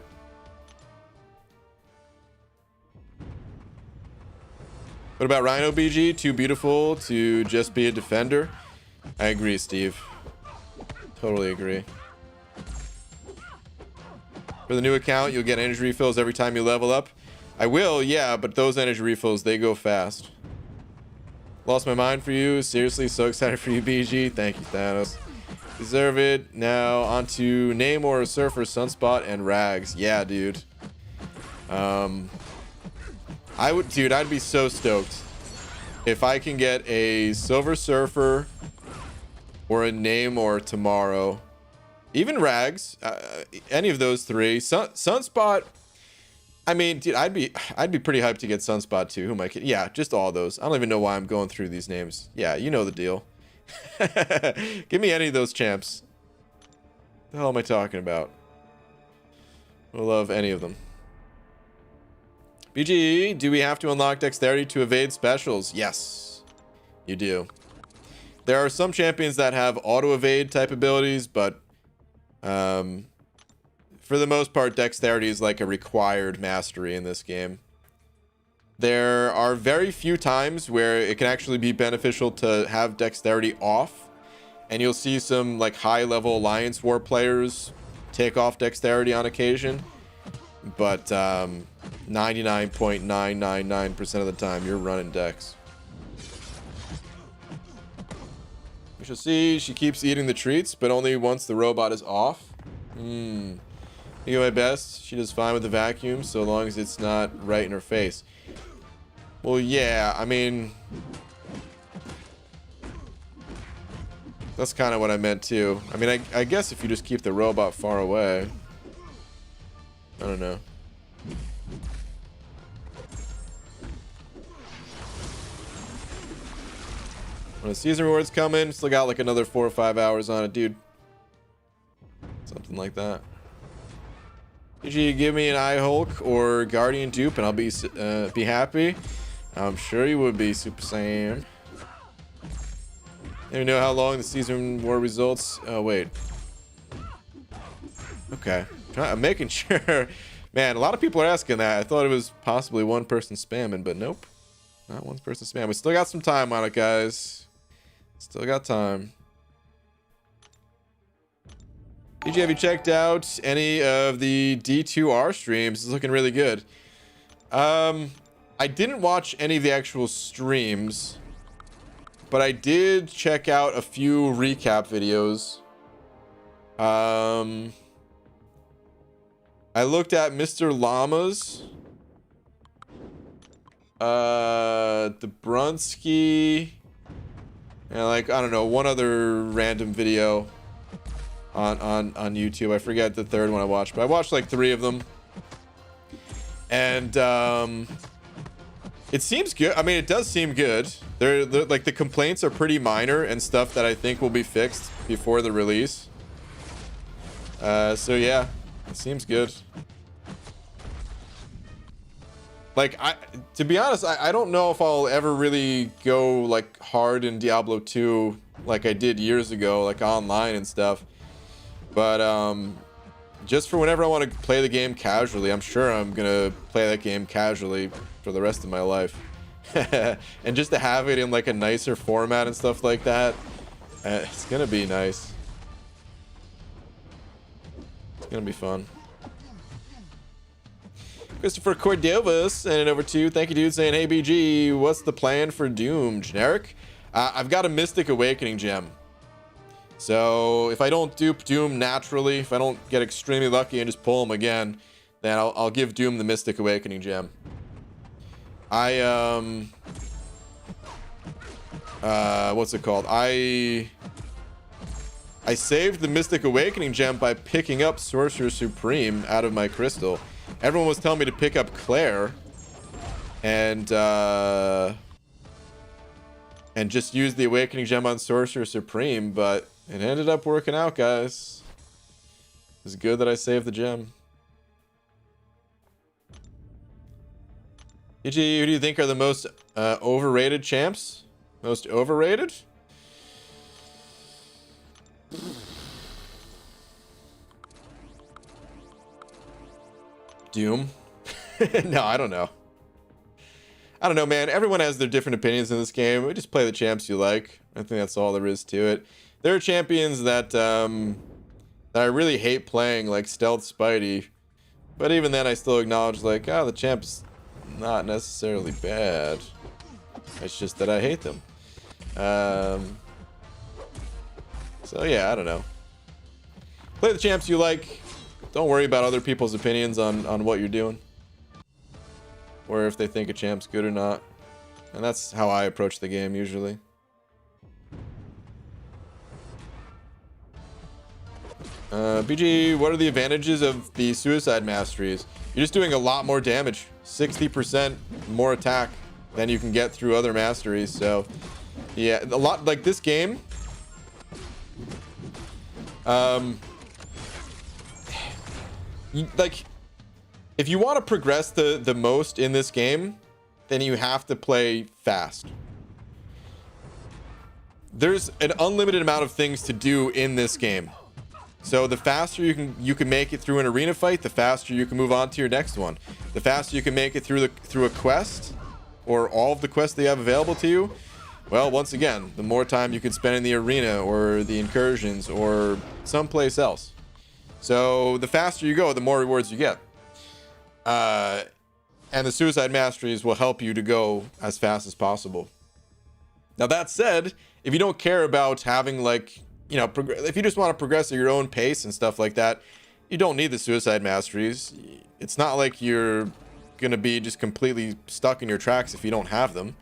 What about Rhino BG? Too beautiful to just be a defender? I agree, Steve. Totally agree. For the new account, you'll get energy refills every time you level up. I will, yeah, but those energy refills, they go fast. Lost my mind for you. Seriously, so excited for you, BG. Thank you, Thanos. Deserve it. Now, on to Namor, Surfer, Sunspot, and Rags. Yeah, dude. Dude, I'd be so stoked if I can get a Silver Surfer or a Namor tomorrow. Even Rags, any of those three. Sunspot, I mean, dude, I'd be pretty hyped to get Sunspot too. Who am I kidding? Yeah, just all those. I don't even know why I'm going through these names. Yeah, you know the deal. Give me any of those champs. The hell am I talking about? I love any of them. BG, do we have to unlock dexterity to evade specials? Yes, you do. There are some champions that have auto evade type abilities, but for the most part, dexterity is like a required mastery in this game. There are very few times where it can actually be beneficial to have dexterity off, and you'll see some like high level Alliance War players take off dexterity on occasion, but 99.999% of the time you're running dex. We shall see. She keeps eating the treats, but only once the robot is off. I do my best. She does fine with the vacuum so long as it's not right in her face. Well, yeah, I mean, that's kind of what I meant too. I mean, I guess if you just keep the robot far away. I don't know. When the season rewards come in, still got like another 4 or 5 hours on it, dude. Something like that. Did you give me an Eye Hulk or Guardian dupe and I'll be happy? I'm sure you would be, Super Saiyan. Let me know how long the season war results. Oh, wait. Okay. I'm making sure. Man, a lot of people are asking that. I thought it was possibly one person spamming, but nope. Not one person spamming. We still got some time on it, guys. Still got time. DJ, have you checked out any of the D2R streams? It's looking really good. I didn't watch any of the actual streams, but I did check out a few recap videos. I looked at Mr. Llama's, the Brunsky, and like, I don't know, one other random video on YouTube. I forget the third one I watched, but I watched like 3 of them. And it seems good. I mean, it does seem good. They're like, the complaints are pretty minor and stuff that I think will be fixed before the release. So yeah, it seems good. Like, to be honest, I don't know if I'll ever really go like hard in Diablo 2 like I did years ago, like online and stuff. But just for whenever I want to play the game casually, I'm sure I'm gonna play that game casually for the rest of my life. And just to have it in like a nicer format and stuff like that, it's gonna be nice. It's gonna be fun. Christopher Cordovas sending over to, thank you, dude, saying, hey BG, what's the plan for Doom? Generic? I've got a Mystic Awakening gem. So if I don't dupe Doom naturally, if I don't get extremely lucky and just pull him again, then I'll give Doom the Mystic Awakening gem. What's it called? I saved the Mystic Awakening gem by picking up Sorcerer Supreme out of my crystal. Everyone was telling me to pick up Claire and just use the Awakening gem on Sorcerer Supreme, but it ended up working out, guys. It's good that I saved the gem. EG, who do you think are the most overrated champs? Most overrated? Doom? No, I don't know. I don't know, man. Everyone has their different opinions in this game. We just play the champs you like. I think that's all there is to it. There are champions that I really hate playing, like Stealth Spidey. But even then, I still acknowledge, like, oh, the champ's not necessarily bad. It's just that I hate them. So yeah, I don't know. Play the champs you like. Don't worry about other people's opinions on what you're doing. or if they think a champ's good or not. And that's how I approach the game usually. BG, what are the advantages of the Suicide Masteries? You're just doing a lot more damage. 60% more attack than you can get through other masteries. So, yeah, a lot like this game. Like, if you want to progress the most in this game, then you have to play fast. There's an unlimited amount of things to do in this game. So the faster you can make it through an arena fight, the faster you can move on to your next one. The faster you can make it through a quest, or all of the quests they have available to you, well, once again, the more time you can spend in the arena or the incursions or someplace else. So the faster you go, the more rewards you get. And the Suicide Masteries will help you to go as fast as possible. Now that said, if you don't care about having, like, you know, if you just want to progress at your own pace and stuff like that, you don't need the Suicide Masteries. It's not like you're gonna be just completely stuck in your tracks if you don't have them.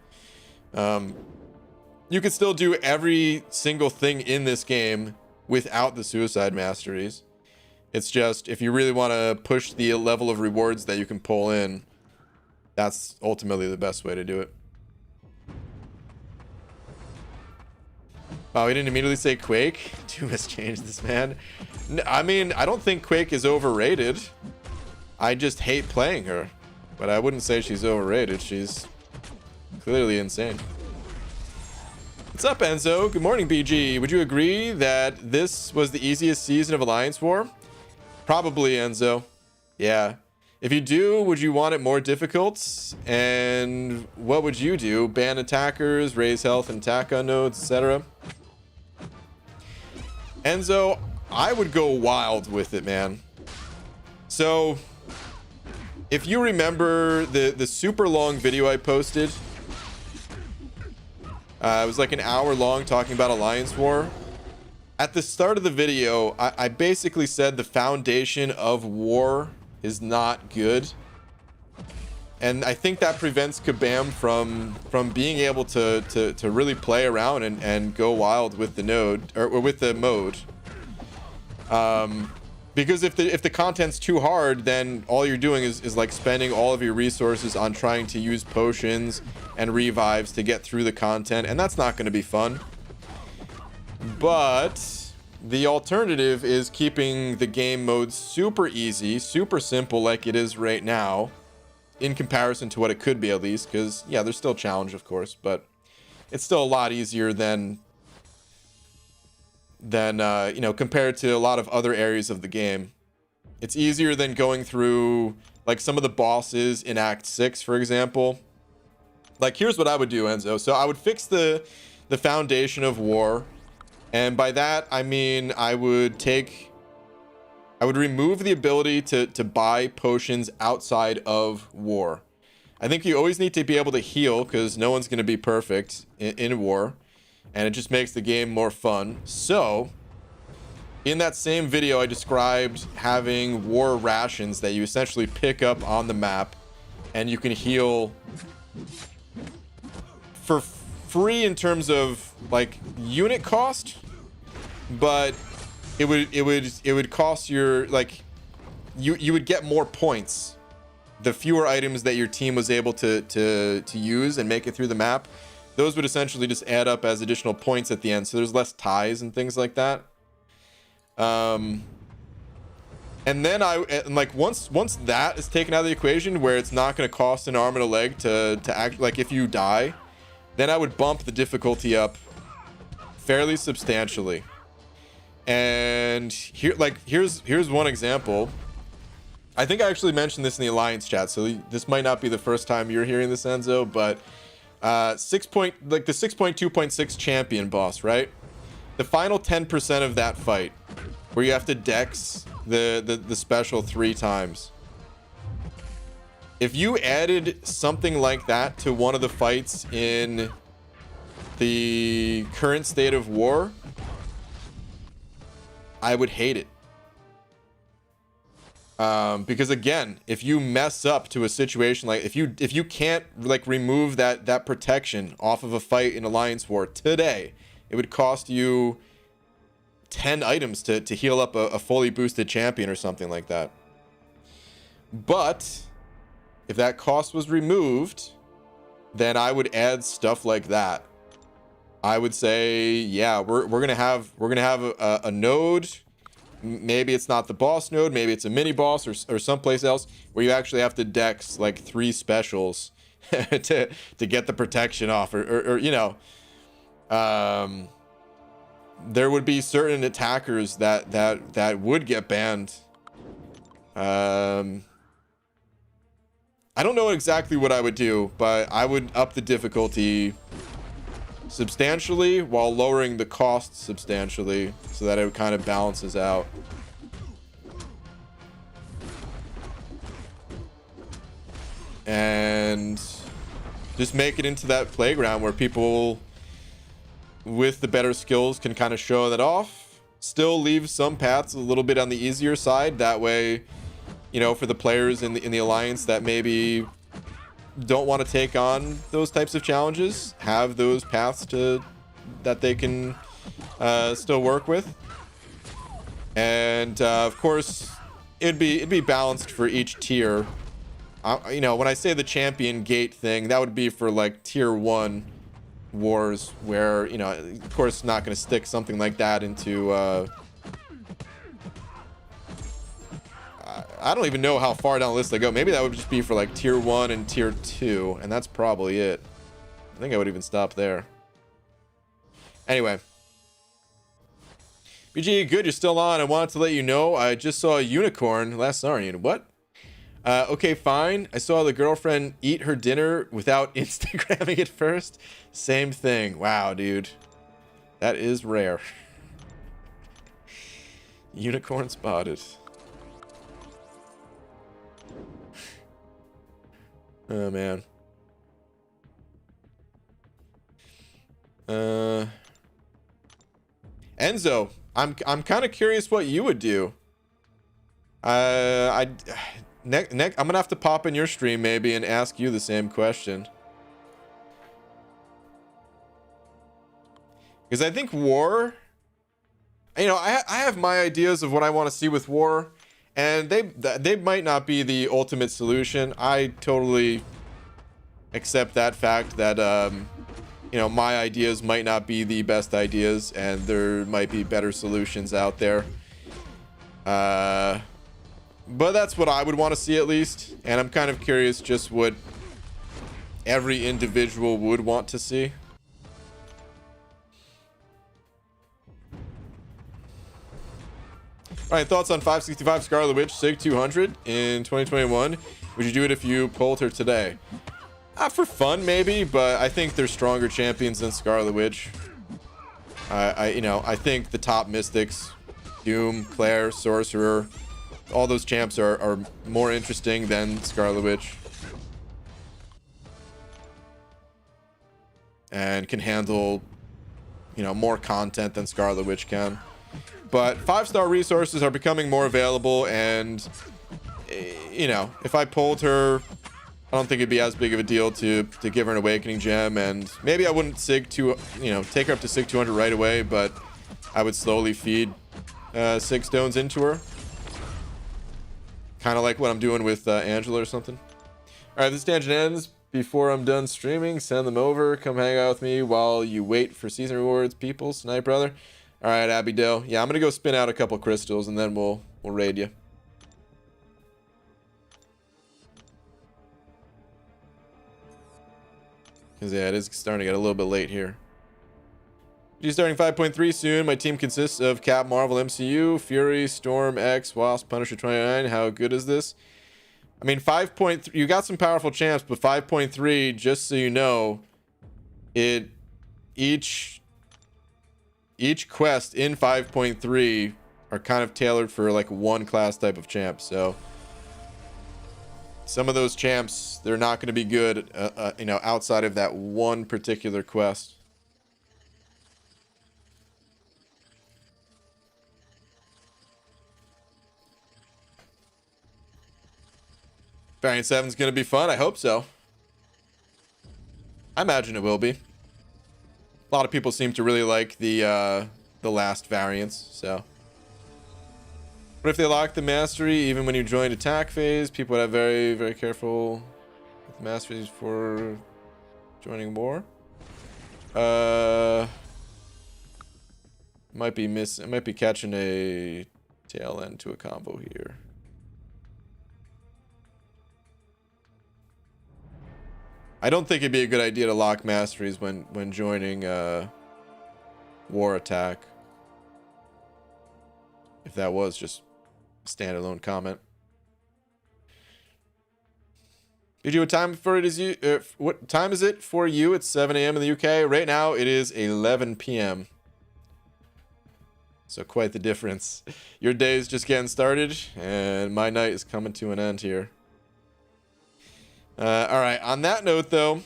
You can still do every single thing in this game without the Suicide Masteries. It's just, if you really want to push the level of rewards that you can pull in, that's ultimately the best way to do it. Oh, he didn't immediately say Quake? Doom has changed this, man. I mean, I don't think Quake is overrated. I just hate playing her. But I wouldn't say she's overrated. She's clearly insane. What's up, Enzo? Good morning, BG. Would you agree that this was the easiest season of Alliance War? Probably, Enzo. Yeah. If you do, would you want it more difficult? And what would you do? Ban attackers, raise health and attack on nodes, etc. Enzo, I would go wild with it, man. So, if you remember the super long video I posted, it was like an hour long talking about Alliance War. At the start of the video, I basically said the foundation of war is not good. And I think that prevents Kabam from being able to really play around and go wild with the node, or with the mode. Because if the content's too hard, then all you're doing is like spending all of your resources on trying to use potions and revives to get through the content, and that's not going to be fun. But the alternative is keeping the game mode super easy, super simple, like it is right now, in comparison to what it could be, at least. Because yeah, there's still challenge, of course, but it's still a lot easier than you know, compared to a lot of other areas of the game. It's easier than going through like some of the bosses in Act 6, for example. Like, here's what I would do, Enzo. So I would fix the foundation of war, and by that I mean I would remove the ability to buy potions outside of war. I think you always need to be able to heal, because no one's going to be perfect in war, and it just makes the game more fun. So in that same video, I described having war rations that you essentially pick up on the map, and you can heal for free in terms of like unit cost, but it would cost your, like, you would get more points the fewer items that your team was able to use and make it through the map. Those would essentially just add up as additional points at the end, so there's less ties and things like that. And then like once that is taken out of the equation, where it's not going to cost an arm and a leg to act, like if you die, then I would bump the difficulty up fairly substantially. And here's one example. I think I actually mentioned this in the Alliance chat, so this might not be the first time you're hearing this, Enzo, but the 6.2.6 champion boss, right? The final 10% of that fight, where you have to dex the special 3 times. If you added something like that to one of the fights in the current state of war, I would hate it. Because again, if you mess up to a situation like if you can't like remove that protection off of a fight in Alliance War today, it would cost you 10 items to heal up a fully boosted champion or something like that. But if that cost was removed, then I would add stuff like that. I would say, yeah, we're gonna have a node. Maybe it's not the boss node, maybe it's a mini boss or someplace else where you actually have to dex like 3 specials to get the protection off, or you know, there would be certain attackers that would get banned. I don't know exactly what I would do, but I would up the difficulty substantially while lowering the cost substantially so that it kind of balances out. And just make it into that playground where people with the better skills can kind of show that off. Still leave some paths a little bit on the easier side. That way, you know, for the players in the Alliance that maybe don't want to take on those types of challenges, have those paths that they can still work with. And of course, it'd be balanced for each tier. You know, when I say the champion gate thing, that would be for like tier 1 wars, where, you know, of course not going to stick something like that into I don't even know how far down the list they go. Maybe that would just be for like tier 1 and tier 2, and that's probably it. I think I would even stop there. Anyway, BG, good, you're still on. I wanted to let you know I just saw a unicorn last night. What? Okay, fine. I saw the girlfriend eat her dinner without Instagramming it first. Same thing. Wow, dude. That is rare. Unicorn spotted. Oh, man. Enzo, I'm kind of curious what you would do. I'm gonna have to pop in your stream maybe and ask you the same question. Because I think war, you know, I have my ideas of what I want to see with war, and they might not be the ultimate solution. I totally accept that fact that you know, my ideas might not be the best ideas, and there might be better solutions out there. But that's what I would want to see, at least. And I'm kind of curious just what every individual would want to see. All right, thoughts on 565 Scarlet Witch Sig 200 in 2021? Would you do it if you pulled her today? For fun, maybe, but I think there's stronger champions than Scarlet Witch. You know, I think the top mystics, Doom, Claire, Sorcerer, all those champs are more interesting than Scarlet Witch. And can handle, you know, more content than Scarlet Witch can. But 5-star resources are becoming more available, and, you know, if I pulled her, I don't think it'd be as big of a deal to give her an Awakening Gem, and maybe I wouldn't take her up to Sig 200 right away, but I would slowly feed Sig Stones into her. Kind of like what I'm doing with Angela or something. All right, this tangent ends. Before I'm done streaming, send them over. Come hang out with me while you wait for season rewards, people. Snipe, brother. All right, Abby Dale. Yeah, I'm going to go spin out a couple crystals, and then we'll raid you. Because, yeah, it is starting to get a little bit late here. She's starting 5.3 soon. My team consists of Cap, Marvel, MCU, Fury, Storm, X, Wasp, Punisher 29. How good is this? I mean, 5.3, you got some powerful champs, but 5.3, just so you know, each quest in 5.3 are kind of tailored for like one class type of champ. So some of those champs, they're not going to be good, you know, outside of that one particular quest. Variant 7's gonna be fun. I hope so. I imagine it will be. A lot of people seem to really like the last variants, so. But if they lock the mastery, even when you joined attack phase, people would have very, very careful with masteries for joining war. Might be catching a tail end to a combo here. I don't think it'd be a good idea to lock masteries when joining war attack. If that was just a standalone comment. BG, what time for it is you? What time is it for you? It's 7 a.m. in the UK. Right now it is 11 p.m. So quite the difference. Your day is just getting started, and my night is coming to an end here. All right. On that note, though,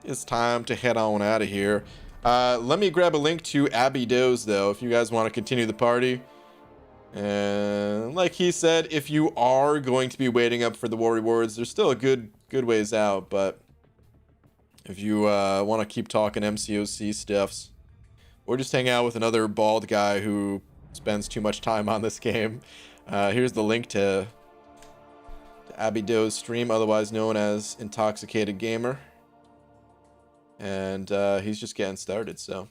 it's time to head on out of here. Let me grab a link to Abby Doe's, though, if you guys want to continue the party. And like he said, if you are going to be waiting up for the war rewards, there's still a good ways out. But if you want to keep talking MCOC stuffs, or just hang out with another bald guy who spends too much time on this game, here's the link to Abby Doe's stream, otherwise known as Intoxicated Gamer. And he's just getting started, so.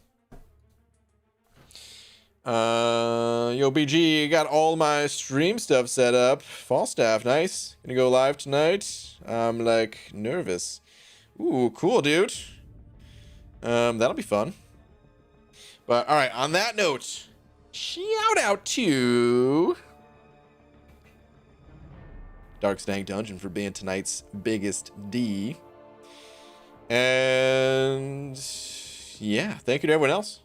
Yo, BG, got all my stream stuff set up. Falstaff, nice. Gonna go live tonight. I'm like nervous. Ooh, cool, dude. That'll be fun. But all right, on that note, shout out to Dark Stank Dungeon for being tonight's biggest D. And yeah, thank you to everyone else.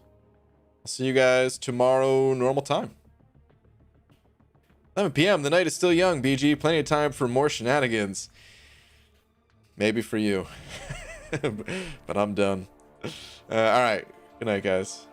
I'll see you guys tomorrow, normal time. 11 p.m. The night is still young, BG. Plenty of time for more shenanigans. Maybe for you. But I'm done. All right. Good night, guys.